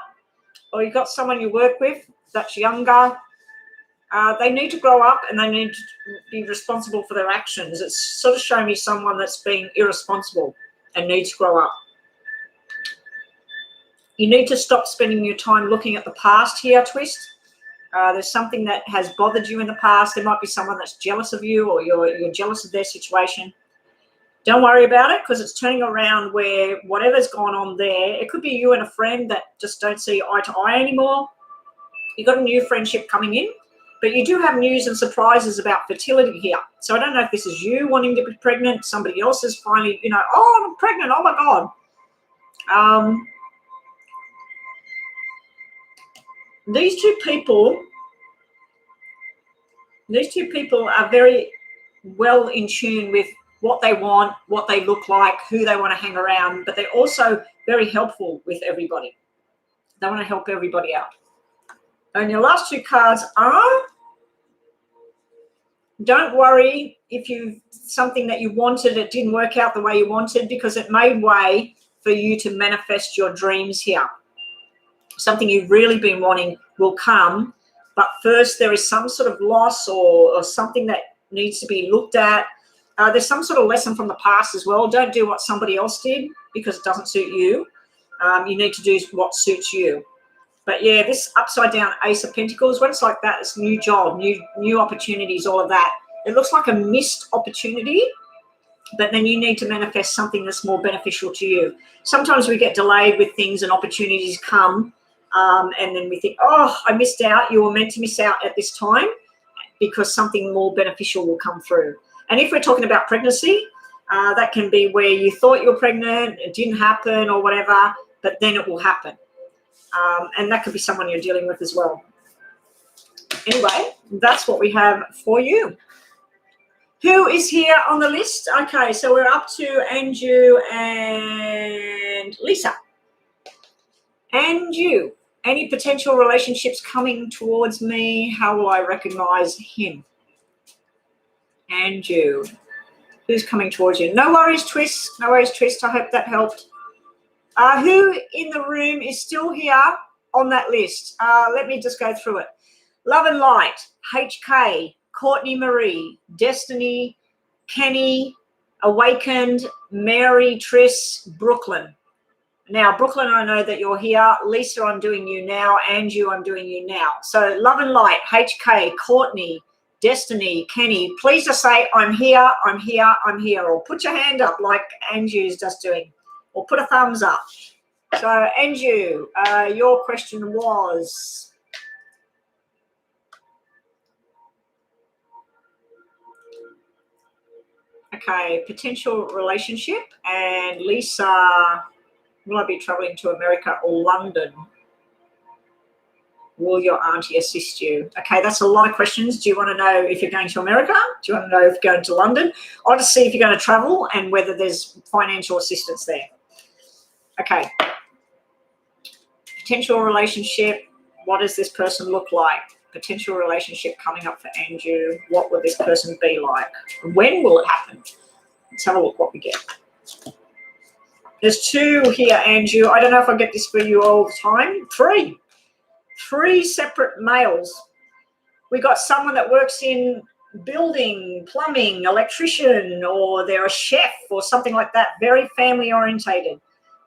or you've got someone you work with that's younger, they need to grow up and they need to be responsible for their actions. It's sort of showing me someone that's being irresponsible and needs to grow up. You need to stop spending your time looking at the past here, Twist. There's something that has bothered you in the past. There might be someone that's jealous of you or you're jealous of their situation. Don't worry about it because it's turning around where whatever's gone on there, it could be you and a friend that just don't see eye to eye anymore. You've got a new friendship coming in, but you do have news and surprises about fertility here. So I don't know if this is you wanting to be pregnant, somebody else is finally, oh, I'm pregnant, oh my God. These two people are very well in tune with what they want, what they look like, who they want to hang around, but they're also very helpful with everybody. They want to help everybody out. And your last two cards are, don't worry if something that you wanted, it didn't work out the way you wanted, because it made way for you to manifest your dreams here. Something you've really been wanting will come, but first there is some sort of loss or something that needs to be looked at. There's some sort of lesson from the past as well. Don't do what somebody else did because it doesn't suit you. You need to do what suits you. But yeah, this upside down Ace of Pentacles, when it's like that, it's new job, new opportunities, all of that. It looks like a missed opportunity, but then you need to manifest something that's more beneficial to you. Sometimes we get delayed with things and opportunities come, and then we think, oh, I missed out. You were meant to miss out at this time because something more beneficial will come through. And if we're talking about pregnancy, that can be where you thought you were pregnant, it didn't happen or whatever, but then it will happen. And that could be someone you're dealing with as well. Anyway, that's what we have for you. Who is here on the list? Okay, so we're up to Andrew and Lisa. Andrew, any potential relationships coming towards me? How will I recognize him? Andrew, who's coming towards you? No worries, Twist. No worries, Twist. I hope that helped. Who in the room is still here on that list? Let me just go through it. Love and Light, HK, Courtney Marie, Destiny, Kenny, Awakened, Mary, Triss, Brooklyn. Now, Brooklyn, I know that you're here. Lisa, I'm doing you now. Andrew, I'm doing you now. So Love and Light, HK, Courtney, Destiny, Kenny, please just say, I'm here, I'm here, I'm here, or put your hand up like Andrew's just doing, or put a thumbs up. So, Andrew, your question was, okay, potential relationship, and Lisa, will I be traveling to America or London? Will your auntie assist you? Okay, that's a lot of questions. Do you want to know if you're going to America? Do you want to know if you're going to London? I'll just see if you're going to travel and whether there's financial assistance there. Okay. Potential relationship. What does this person look like? Potential relationship coming up for Andrew. What will this person be like? When will it happen? Let's have a look what we get. There's two here, Andrew. I don't know if I get this for you all the time. 3. 3 separate males. We got someone that works in building, plumbing, electrician, or they're a chef or something like that, very family orientated.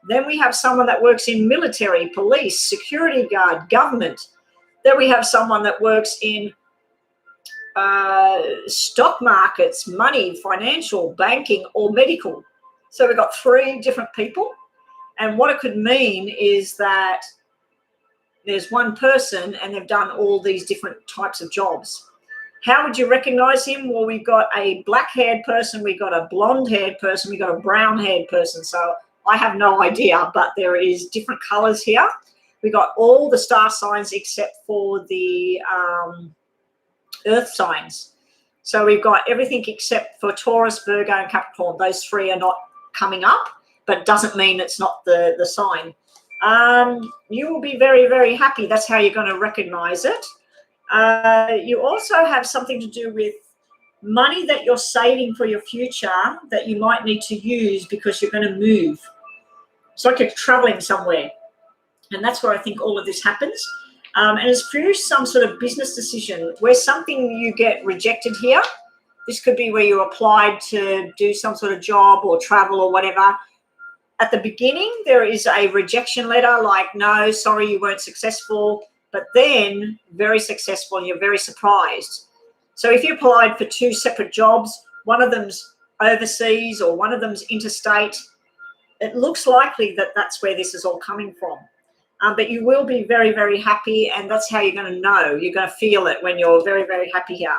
Then we have someone that works in military, police, security guard, government. Then we have someone that works in stock markets, money, financial, banking, or medical. So we've got 3 different people. And what it could mean is that there's one person and they've done all these different types of jobs. How would you recognize him? Well, we've got a black-haired person, we've got a blonde-haired person, we've got a brown-haired person. So I have no idea, but there is different colors here. We've got all the star signs except for the earth signs. So we've got everything except for Taurus, Virgo, and Capricorn. Those 3 are not coming up, but it doesn't mean it's not the sign. You will be very, very happy. That's how you're going to recognize it. You also have something to do with money that you're saving for your future that you might need to use because you're going to move. It's like you're traveling somewhere. And that's where I think all of this happens. And it's through some sort of business decision where something you get rejected here. This could be where you applied to do some sort of job or travel or whatever. At the beginning, there is a rejection letter like, no, sorry, you weren't successful. But then very successful and you're very surprised. So if you applied for 2 separate jobs, one of them's overseas or one of them's interstate, it looks likely that that's where this is all coming from. But you will be very, very happy, and that's how you're going to know. You're going to feel it when you're very, very happy here.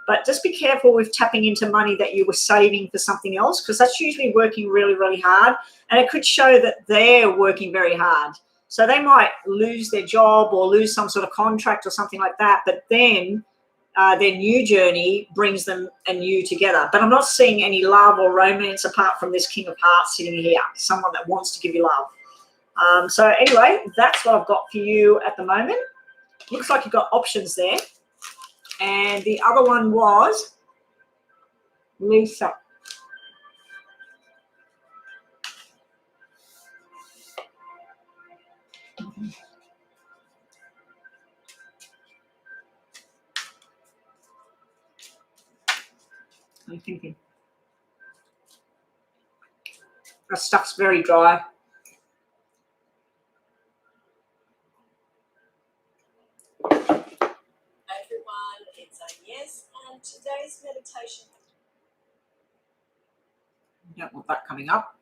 But just be careful with tapping into money that you were saving for something else, because that's usually working really, really hard. And it could show that they're working very hard. So they might lose their job or lose some sort of contract or something like that. But then their new journey brings them and you together. But I'm not seeing any love or romance apart from this King of Hearts sitting here, someone that wants to give you love. So anyway, that's what I've got for you at the moment. Looks like you've got options there. And the other one was Lisa. I'm thinking. That stuff's very dry. And today's meditation. Don't want that coming up.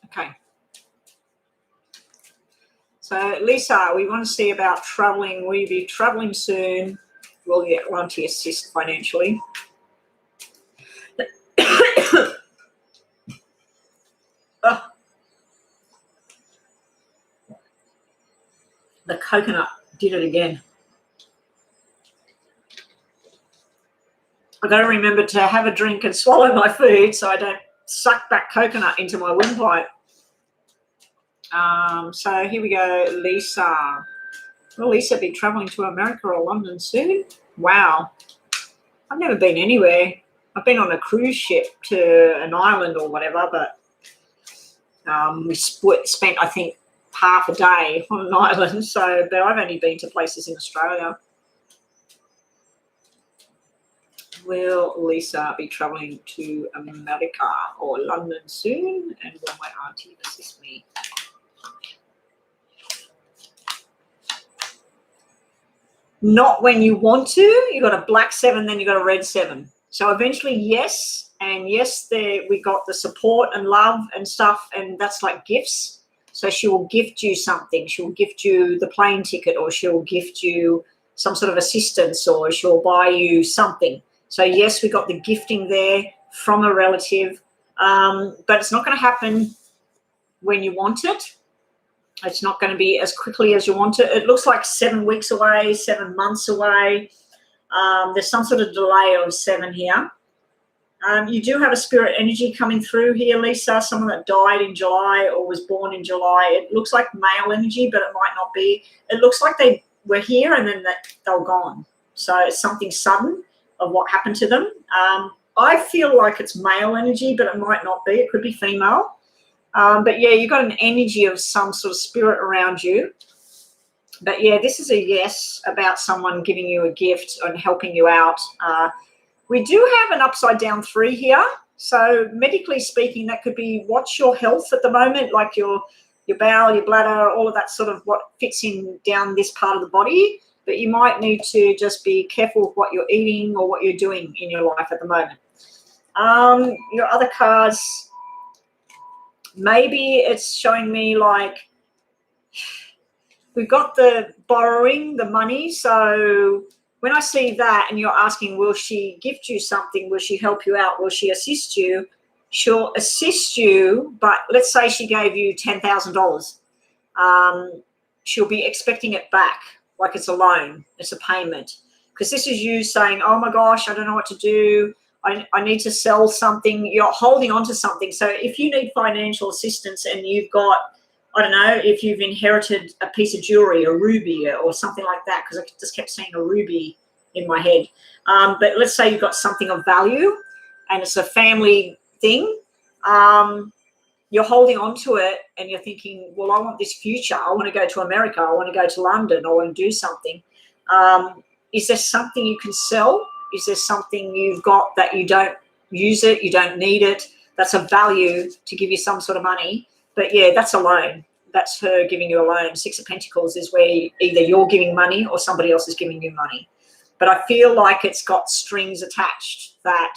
Okay. So, Lisa, we want to see about traveling. Will you be traveling soon? Will you get one to assist financially? The coconut did it again. I've got to remember to have a drink and swallow my food so I don't suck that coconut into my windpipe. So here we go, Lisa. Will Lisa be traveling to America or London soon? Wow. I've never been anywhere. I've been on a cruise ship to an island or whatever, but we spent, I think, half a day on an island. So, but I've only been to places in Australia. Will Lisa be traveling to America or London soon? And will my auntie assist me? Not when you want to. You got a black 7, then you got a red 7. So eventually, yes. And yes, there we got the support and love and stuff, and that's like gifts. So she will gift you something. She'll gift you the plane ticket, or she'll gift you some sort of assistance, or she'll buy you something. So yes, we got the gifting there from a relative, but it's not going to happen when you want it. It's not going to be as quickly as you want it. It looks like 7 weeks away, 7 months away. There's some sort of delay of 7 here. You do have a spirit energy coming through here, Lisa, someone that died in July or was born in July. It looks like male energy, but it might not be. It looks like they were here and then they were gone. So it's something sudden of what happened to them. I feel like it's male energy, but it might not be. It could be female. But yeah, you've got an energy of some sort of spirit around you. But yeah, this is a yes about someone giving you a gift and helping you out. We do have an upside down 3 here. So medically speaking, that could be what's your health at the moment, like your bowel, your bladder, all of that sort of what fits in down this part of the body. But you might need to just be careful with what you're eating or what you're doing in your life at the moment. Your other cards, maybe it's showing me like we've got the borrowing, the money. So when I see that and you're asking, will she gift you something? Will she help you out? Will she assist you? She'll assist you, but let's say she gave you $10,000. She'll be expecting it back, like it's a loan, it's a payment. Because this is you saying, oh my gosh, I don't know what to do. I need to sell something. You're holding on to something. So if you need financial assistance and you've got, I don't know, if you've inherited a piece of jewelry, a ruby or something like that, because I just kept saying a ruby in my head. But let's say you've got something of value and it's a family thing. You're holding on to it and you're thinking, well, I want this future. I want to go to America. I want to go to London. I want to do something. Is there something you can sell? Is there something you've got that you don't use it, you don't need it, that's of value to give you some sort of money? But yeah, that's a loan. That's her giving you a loan. 6 of Pentacles is where either you're giving money or somebody else is giving you money. But I feel like it's got strings attached that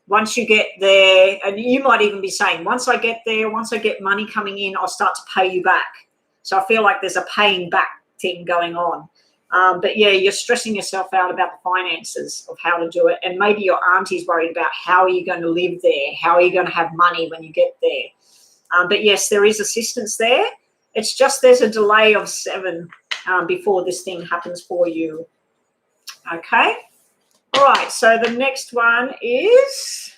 once you get there, and you might even be saying, once I get there, once I get money coming in, I'll start to pay you back. So I feel like there's a paying back thing going on. But yeah, you're stressing yourself out about the finances of how to do it. And maybe your auntie's worried about how are you going to live there? How are you going to have money when you get there? But yes, there is assistance there. It's just there's a delay of 7 before this thing happens for you. Okay. All right. So the next one is.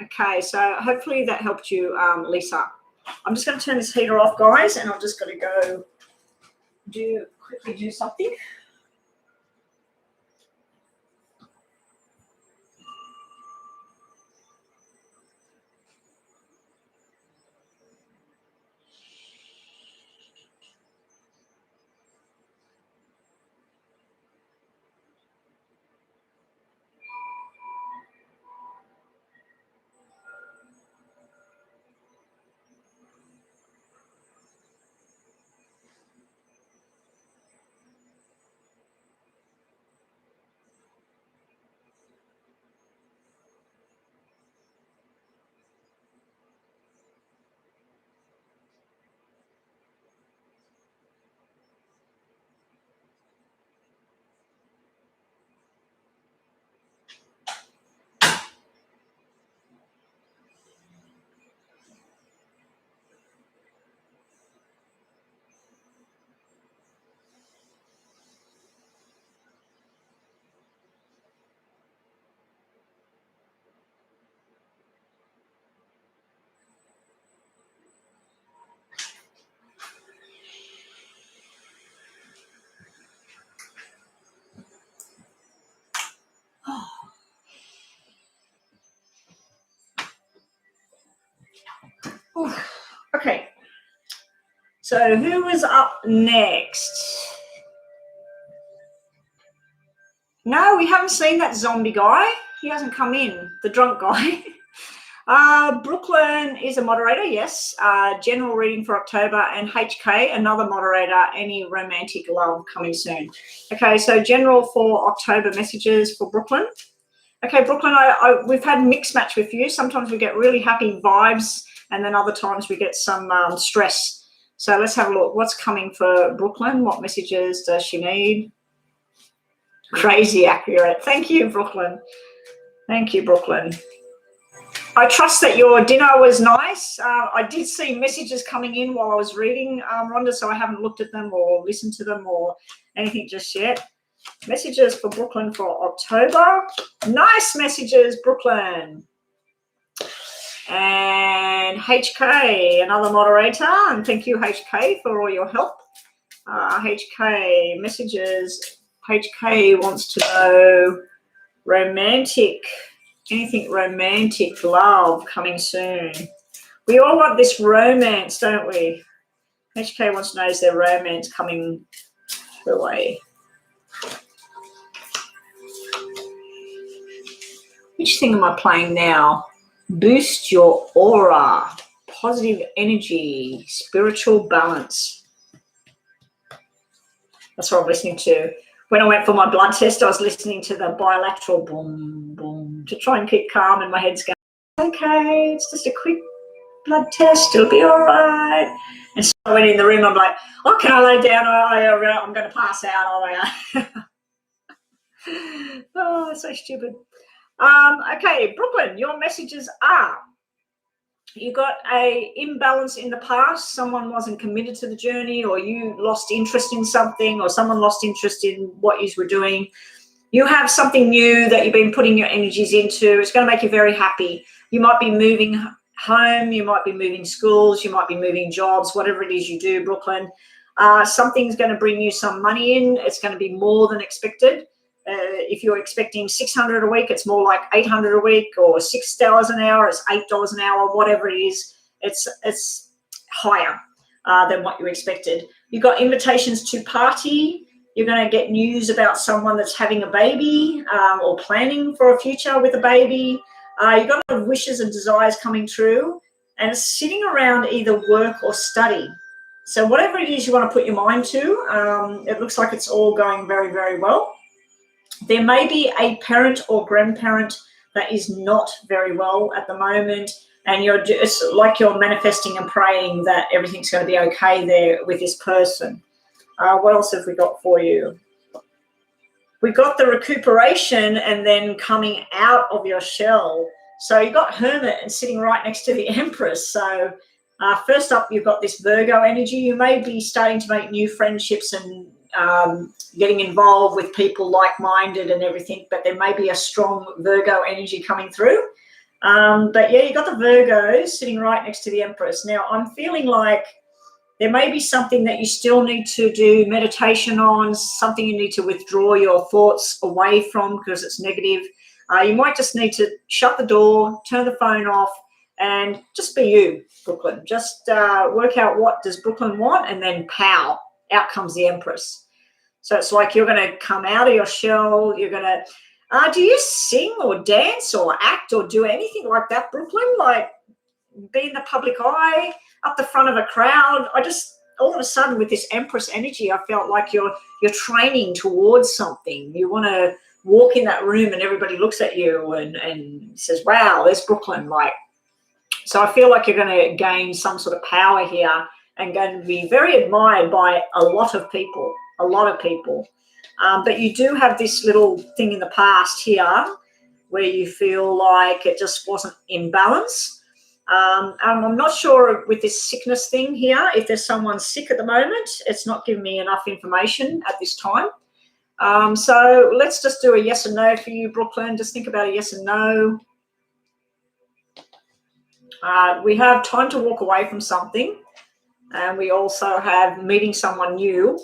Okay. So hopefully that helped you, Lisa. I'm just going to turn this heater off, guys, and I'm just going to go quickly do something. Okay. So who is up next? No, we haven't seen that zombie guy. He hasn't come in, the drunk guy. Brooklyn is a moderator, yes. General reading for October, and HK, another moderator, any romantic love coming soon. Okay, so general for October messages for Brooklyn. Okay, Brooklyn, we've had mixed match with you. Sometimes we get really happy vibes, and then other times we get some stress. So let's have a look. What's coming for Brooklyn? What messages does she need? Crazy accurate. Thank you, Brooklyn. Thank you, Brooklyn. I trust that your dinner was nice. I did see messages coming in while I was reading, Rhonda, so I haven't looked at them or listened to them or anything just yet. Messages for Brooklyn for October. Nice messages, Brooklyn. And HK, another moderator. And thank you, HK, for all your help. HK, messages. HK wants to know romantic, anything romantic, love coming soon. We all want this romance, don't we? HK wants to know, is there romance coming the way? Which thing am I playing now? Boost your aura, positive energy, spiritual balance. That's what I'm listening to. When I went for my blood test, I was listening to the bilateral boom, boom, to try and keep calm, and my head's going, okay, it's just a quick blood test, it'll be all right. And so I went in the room, I'm like, oh, can I lay down? I'm going to pass out. Oh, so stupid. Okay, Brooklyn, your messages are, you got a imbalance in the past, someone wasn't committed to the journey, or you lost interest in something, or someone lost interest in what you were doing. You have something new that you've been putting your energies into. It's going to make you very happy. You might be moving home, you might be moving schools, you might be moving jobs, whatever it is you do, Brooklyn. Something's going to bring you some money in. It's going to be more than expected. If you're expecting $600 a week, it's more like $800 a week, or $6 an hour, it's $8 an hour, whatever it is, it's higher than what you expected. You've got invitations to party. You're going to get news about someone that's having a baby or planning for a future with a baby. You've got a lot of wishes and desires coming true, and it's sitting around either work or study. So whatever it is you want to put your mind to, it looks like it's all going very, very well. There may be a parent or grandparent that is not very well at the moment, and it's like you're manifesting and praying that everything's going to be okay there with this person. What else have we got for you? We got the recuperation and then coming out of your shell. So you got Hermit and sitting right next to the Empress. So first up, you've got this Virgo energy. You may be starting to make new friendships and getting involved with people like-minded and everything, but there may be a strong Virgo energy coming through. But yeah, you got the Virgos sitting right next to the Empress. Now, I'm feeling like there may be something that you still need to do meditation on, something you need to withdraw your thoughts away from because it's negative. You might just need to shut the door, turn the phone off, and just be you, Brooklyn. Just work out what does Brooklyn want, and then pow, out comes the Empress. So it's like you're going to come out of your shell. You're going to, do you sing or dance or act or do anything like that, Brooklyn? Like be in the public eye, up the front of a crowd? All of a sudden with this Empress energy, I felt like you're training towards something. You want to walk in that room and everybody looks at you and says, wow, there's Brooklyn. Like, so I feel like you're going to gain some sort of power here and going to be very admired by a lot of people. But you do have this little thing in the past here where you feel like it just wasn't in balance. I'm not sure with this sickness thing here, if there's someone sick at the moment. It's not giving me enough information at this time. So let's just do a yes and no for you, Brooklyn. Just think about a yes and no. We have time to walk away from something, and we also have meeting someone new.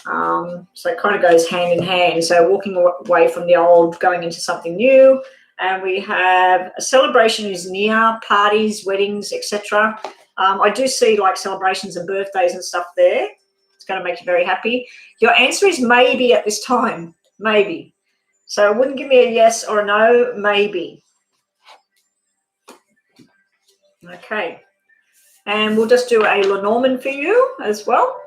So it kind of goes hand in hand. So walking away from the old, going into something new. And we have a celebration is near, parties, weddings, etc. I do see like celebrations and birthdays and stuff there. It's going to make you very happy. Your answer is maybe at this time, maybe. So it wouldn't give me a yes or a no, maybe. Okay. And we'll just do a Lenormand for you as well.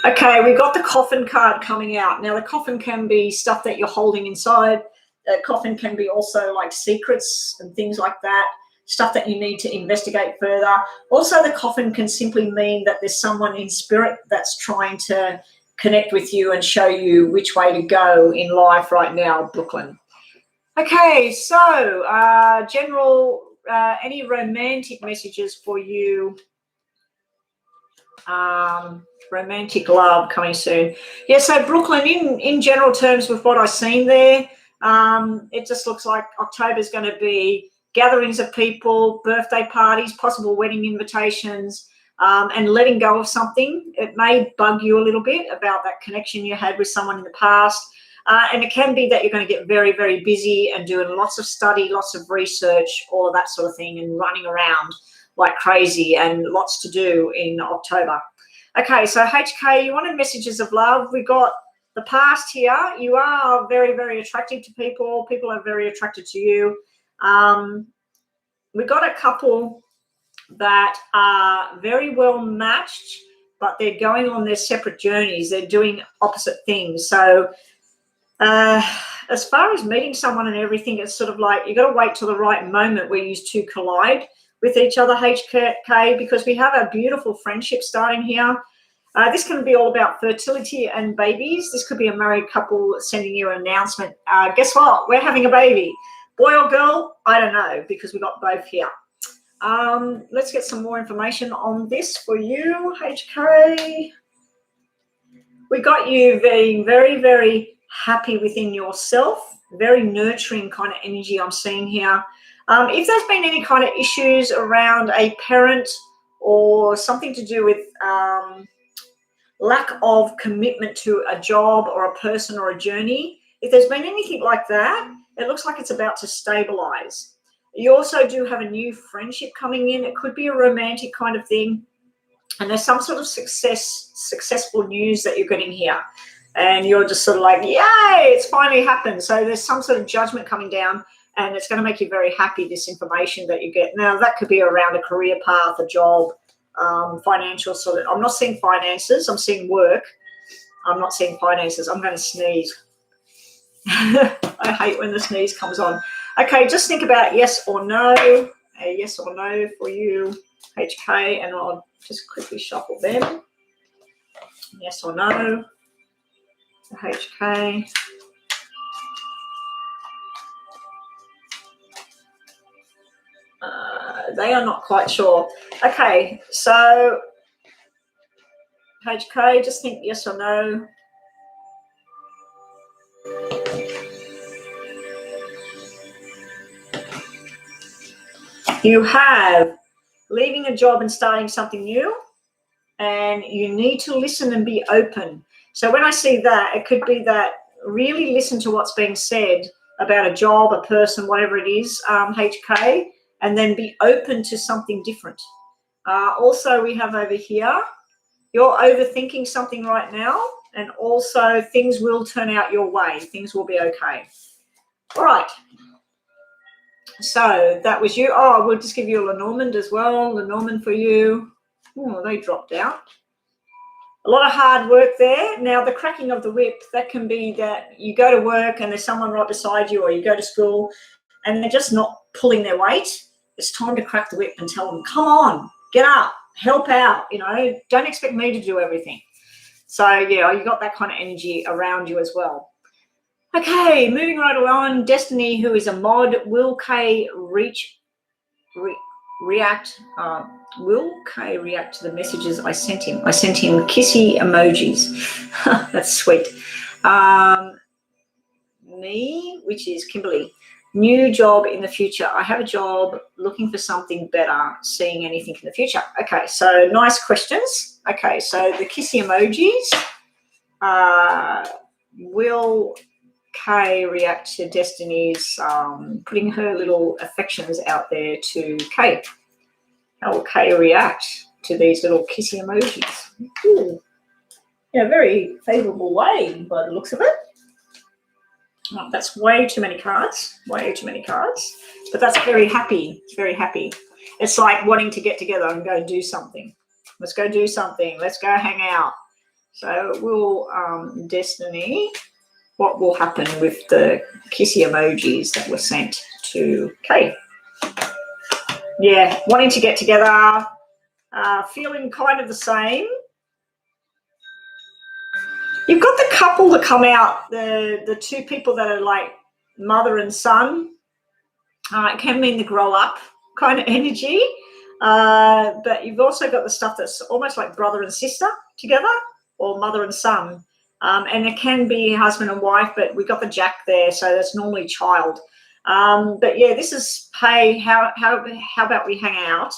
Okay, we got the coffin card coming out. Now, the coffin can be stuff that you're holding inside. The coffin can be also like secrets and things like that, stuff that you need to investigate further. Also, the coffin can simply mean that there's someone in spirit that's trying to connect with you and show you which way to go in life right now, Brooklyn. Okay, so general, any romantic messages for you, Romantic love coming soon. Yeah, so Brooklyn, in general terms, with what I've seen there, it just looks like October's going to be gatherings of people, birthday parties, possible wedding invitations, and letting go of something. It may bug you a little bit about that connection you had with someone in the past. And it can be that you're going to get very, very busy and doing lots of study, lots of research, all of that sort of thing, and running around like crazy, and lots to do in October. Okay, so HK, you wanted messages of love. We got the past here. You are very, very attractive to people. People are very attracted to you. We got a couple that are very well matched, but they're going on their separate journeys. They're doing opposite things. So as far as meeting someone and everything, it's sort of like you got to wait till the right moment where you two collide with each other, HK, because we have a beautiful friendship starting here. This can be all about fertility and babies. This could be a married couple sending you an announcement. Guess what? We're having a baby. Boy or girl? I don't know, because we got both here. Let's get some more information on this for you, HK. We got you being very, very happy within yourself. Very nurturing kind of energy I'm seeing here. If there's been any kind of issues around a parent or something to do with lack of commitment to a job or a person or a journey, if there's been anything like that, it looks like it's about to stabilize. You also do have a new friendship coming in. It could be a romantic kind of thing. And there's some sort of successful news that you're getting here. And you're just sort of like, yay, it's finally happened. So there's some sort of judgment coming down, and it's going to make you very happy, this information that you get. Now, that could be around a career path, a job, financial sort of. I'm not seeing finances. I'm seeing work. I'm not seeing finances. I'm going to sneeze. I hate when the sneeze comes on. Okay, just think about yes or no. A yes or no for you, HK, and I'll just quickly shuffle them. Yes or no, HK. They are not quite sure. Okay, so HK, just think yes or no. You have leaving a job and starting something new, and you need to listen and be open. So when I see that, it could be that really listen to what's being said about a job, a person, whatever it is, HK, and then be open to something different. Also, we have over here, you're overthinking something right now, and also things will turn out your way. Things will be okay. All right. So that was you. Oh, we'll just give you a Lenormand as well. Lenormand for you. Oh, they dropped out. A lot of hard work there. Now, the cracking of the whip, that can be that you go to work and there's someone right beside you, or you go to school and they're just not pulling their weight. It's time to crack the whip and tell them, come on, get up, help out, don't expect me to do everything. So, yeah, you got that kind of energy around you as well. Okay, moving right along. Destiny, who is a mod, will K react? Will K react to the messages I sent him? I sent him kissy emojis. That's sweet. Me, which is Kimberly. New job in the future. I have a job, looking for something better, seeing anything in the future. Okay, so nice questions. Okay, so the kissy emojis. Will Kay react to Destiny's putting her little affections out there to Kay? How will Kay react to these little kissy emojis? Ooh. In a very favourable way by the looks of it. Oh, that's way too many cards. Way too many cards. But that's very happy. It's very happy. It's like wanting to get together and go do something. Let's go do something. Let's go hang out. So will Destiny, what will happen with the kissy emojis that were sent to Kay? Yeah, wanting to get together, feeling kind of the same. You've got the couple that come out, the two people that are like mother and son. It can mean the grow up kind of energy. But you've also got the stuff that's almost like brother and sister together, or mother and son. And it can be husband and wife, but we got the Jack there, so that's normally child. But yeah, this is, hey, how about we hang out?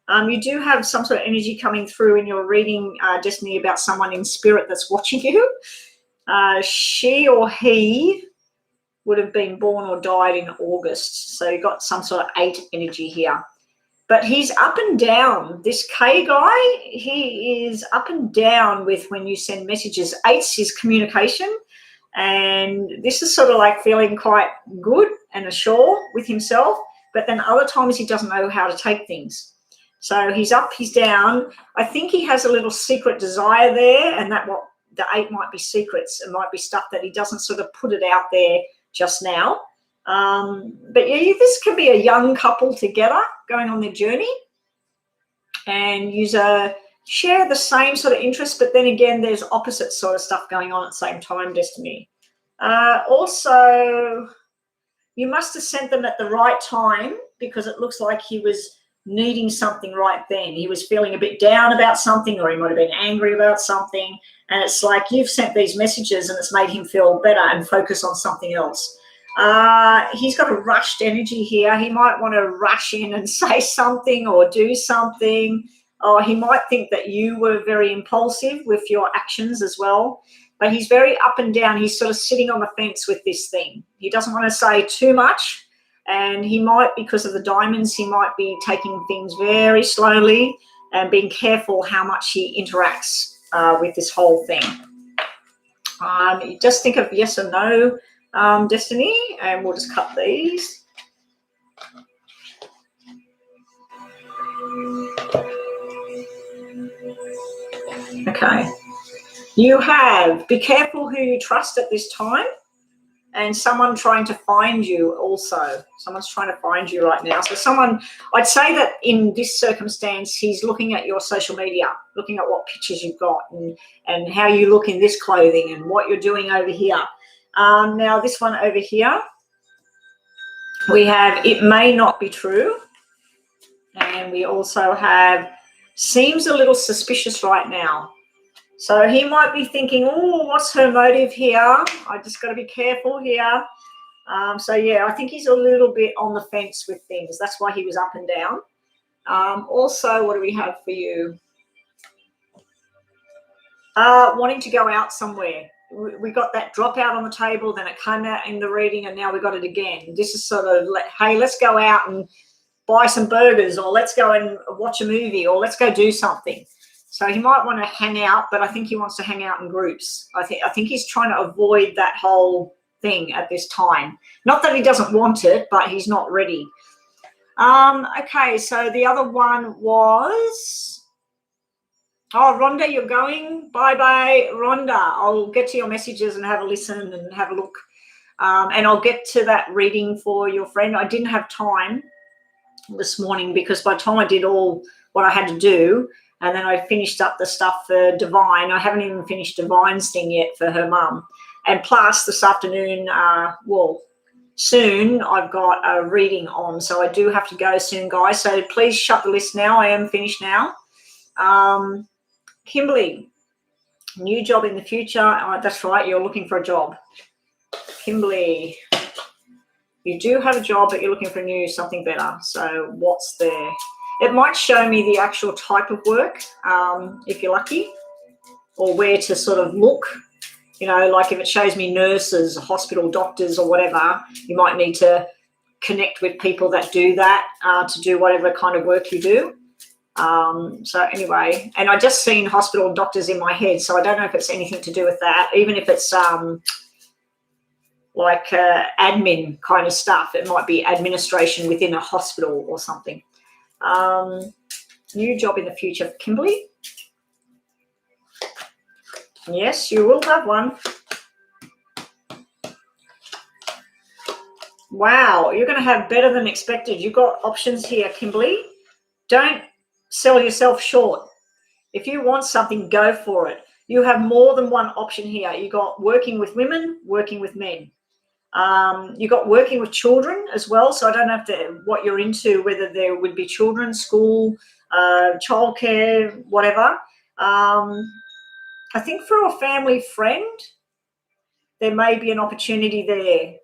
You do have some sort of energy coming through in your reading, Destiny, about someone in spirit that's watching you. She or he would have been born or died in August. So you've got some sort of 8 energy here. But he's up and down. This K guy, he is up and down with when you send messages. 8's his communication. And this is sort of like feeling quite good and assured with himself. But then other times he doesn't know how to take things. So he's up, he's down. I think he has a little secret desire there, and that what the 8 might be secrets. It might be stuff that he doesn't sort of put it out there just now. But yeah, this could be a young couple together going on their journey, and share the same sort of interests, but then again, there's opposite sort of stuff going on at the same time, Destiny. Also, you must have sent them at the right time, because it looks like he was needing something right then. He was feeling a bit down about something, or he might have been angry about something, and it's like you've sent these messages and it's made him feel better and focus on something else. He's got a rushed energy here. He might want to rush in and say something or do something, or he might think that you were very impulsive with your actions as well. But he's very up and down. He's sort of sitting on the fence with this thing. He doesn't want to say too much, and he might, because of the diamonds, he might be taking things very slowly and being careful how much he interacts with this whole thing. Just think of yes or no, Destiny, and we'll just cut these. Okay. You have, be careful who you trust at this time, and someone trying to find you also. Someone's trying to find you right now. So someone, I'd say that in this circumstance, he's looking at your social media, looking at what pictures you've got and how you look in this clothing and what you're doing over here. Now, this one over here, we have it may not be true. And we also have seems a little suspicious right now. So he might be thinking, oh, what's her motive here? I just got to be careful here. So, yeah, I think he's a little bit on the fence with things. That's why he was up and down. Also, what do we have for you? Wanting to go out somewhere. We got that dropout on the table, then it came out in the reading, and now we got it again. This is sort of, hey, let's go out and buy some burgers, or let's go and watch a movie, or let's go do something. So he might want to hang out, but I think he wants to hang out in groups. I think he's trying to avoid that whole thing at this time. Not that he doesn't want it, but he's not ready. Okay, so the other one was, oh, Rhonda, you're going? Bye-bye, Rhonda. I'll get to your messages and have a listen and have a look. And I'll get to that reading for your friend. I didn't have time this morning because by the time I did all what I had to do, and then I finished up the stuff for Divine. I haven't even finished Divine's thing yet for her mum. And plus this afternoon, soon I've got a reading on. So I do have to go soon, guys. So please shut the list now. I am finished now. Kimberly, new job in the future. That's right, you're looking for a job. Kimberly, you do have a job, but you're looking for something better. So what's there? It might show me the actual type of work, if you're lucky, or where to sort of look. You know, like if it shows me nurses, hospital doctors or whatever, you might need to connect with people that do that to do whatever kind of work you do. So anyway, and I just seen hospital doctors in my head, so I don't know if it's anything to do with that, even if it's like admin kind of stuff. It might be administration within a hospital or something. New job in the future for Kimberly. Yes, you will have one. Wow, you're going to have better than expected. You've got options here, Kimberly. Don't sell yourself short. If you want something, go for it. You have more than one option here. You got working with women, working with men. You got working with children as well, so I don't know what you're into, whether there would be children, school, childcare, whatever. I think for a family friend, there may be an opportunity there.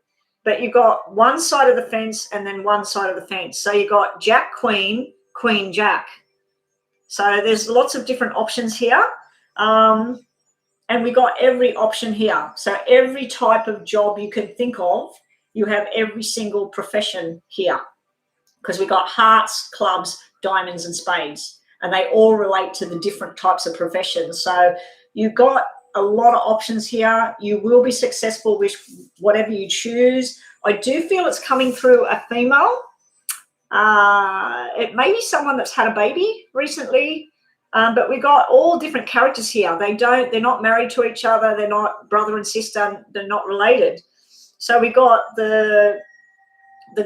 But you've got one side of the fence and then one side of the fence. So you've got Jack, Queen, Queen, Jack. So there's lots of different options here. And we got every option here. So every type of job you can think of, you have every single profession here. Because we got hearts, clubs, diamonds, and spades. And they all relate to the different types of professions. So you've got a lot of options here. You will be successful with whatever you choose. I do feel it's coming through a female. It may be someone that's had a baby recently, but we've got all different characters here. They're not married to each other. They're not brother and sister. They're not related. So we got the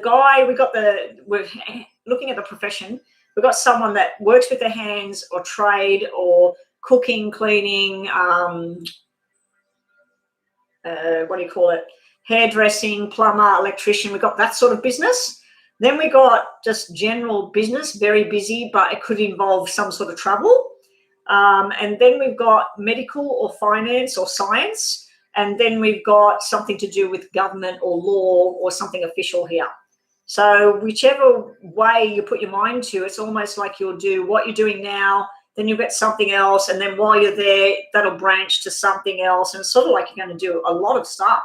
guy. We're looking at the profession. We've got someone that works with their hands or trade or cooking, cleaning, hairdressing, plumber, electrician. We've got that sort of business. Then we got just general business, very busy, but it could involve some sort of travel. And then we've got medical or finance or science. And then we've got something to do with government or law or something official here. So whichever way you put your mind to, it's almost like you'll do what you're doing now, then you'll get something else, and then while you're there, that'll branch to something else, and it's sort of like you're going to do a lot of stuff.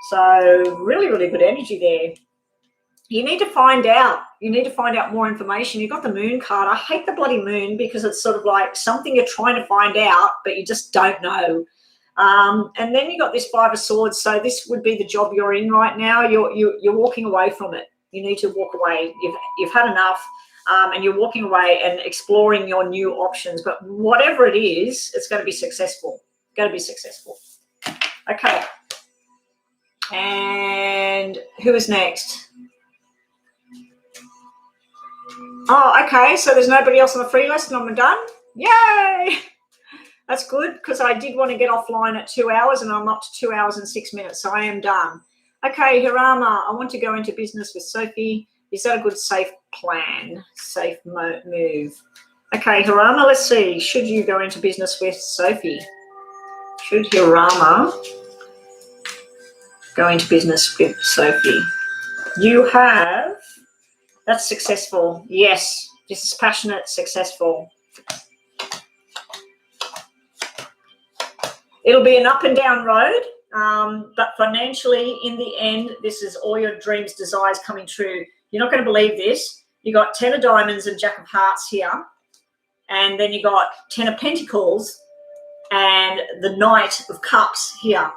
So really, really good energy there. You need to find out. You need to find out more information. You've got the moon card. I hate the bloody moon because it's sort of like something you're trying to find out, but you just don't know. And then you got this Five of Swords. So this would be the job you're in right now. You're walking away from it. You need to walk away. You've had enough. And you're walking away and exploring your new options. But whatever it is, it's going to be successful. Going to be successful. Okay. And who is next? Oh, okay. So there's nobody else on the free list and I'm done? Yay! That's good because I did want to get offline at 2 hours and I'm up to 2 hours and 6 minutes. So I am done. Okay, Hirama, I want to go into business with Sophie. Is that a good, safe plan? Safe move. Okay, Hirama, let's see. Should you go into business with Sophie? Should Hirama go into business with Sophie? You have, that's successful. Yes, this is passionate, successful. It'll be an up and down road, but financially, in the end, this is all your dreams, desires coming true. You're not going to believe this. You got 10 of diamonds and Jack of hearts here. And then you got 10 of pentacles and the Knight of cups here.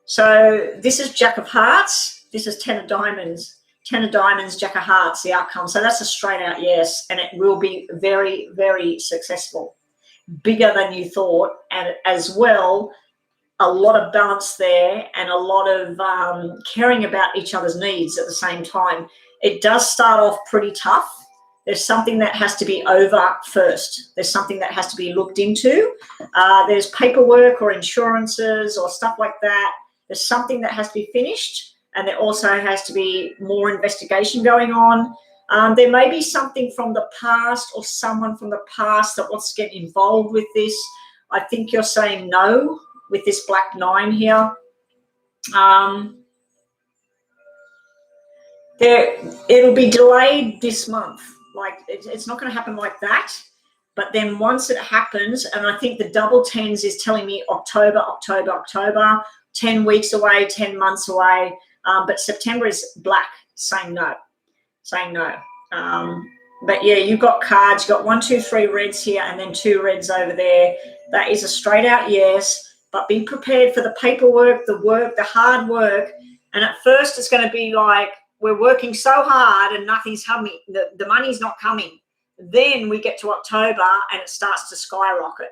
So this is Jack of hearts. This is 10 of diamonds. 10 of diamonds, Jack of hearts, the outcome. So that's a straight out yes. And it will be very, very successful. Bigger than you thought. And as well, a lot of balance there and a lot of caring about each other's needs at the same time. It does start off pretty tough. There's something that has to be over first. There's something that has to be looked into. There's paperwork or insurances or stuff like that. There's something that has to be finished, and there also has to be more investigation going on. There may be something from the past or someone from the past that wants to get involved with this. I think you're saying no with this black 9 here. It'll be delayed this month. Like it's not going to happen like that. But then once it happens, and I think the double tens is telling me October, 10 weeks away, 10 months away. But September is black, saying no. But yeah, you've got cards. You've got 1, 2, 3 reds here and then 2 reds over there. That is a straight out yes. But be prepared for the paperwork, the work, the hard work. And at first it's going to be like, we're working so hard and nothing's coming. The money's not coming. Then we get to October and it starts to skyrocket.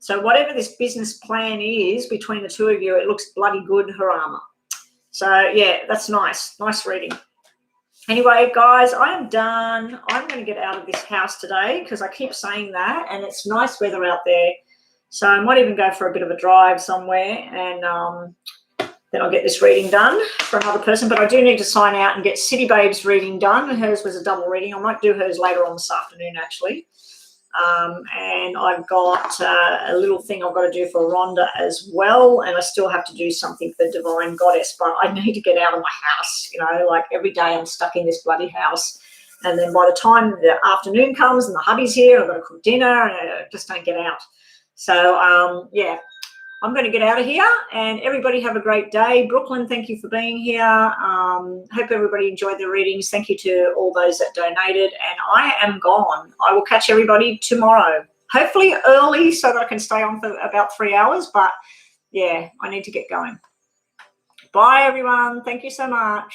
So whatever this business plan is between the two of you, it looks bloody good, Hirama. So yeah, that's nice. Nice reading. Anyway, guys, I am done. I'm going to get out of this house today because I keep saying that, and it's nice weather out there. So I might even go for a bit of a drive somewhere and then I'll get this reading done for another person. But I do need to sign out and get City Babe's reading done. Hers was a double reading. I might do hers later on this afternoon, actually. And I've got a little thing I've got to do for Rhonda as well. And I still have to do something for Divine Goddess. But I need to get out of my house. You know, like every day I'm stuck in this bloody house. And then by the time the afternoon comes and the hubby's here, I've got to cook dinner and I just don't get out. So, yeah, I'm going to get out of here and everybody have a great day. Brooklyn, thank you for being here. Hope everybody enjoyed the readings. Thank you to all those that donated. And I am gone. I will catch everybody tomorrow, hopefully early so that I can stay on for about 3 hours. But, yeah, I need to get going. Bye, everyone. Thank you so much.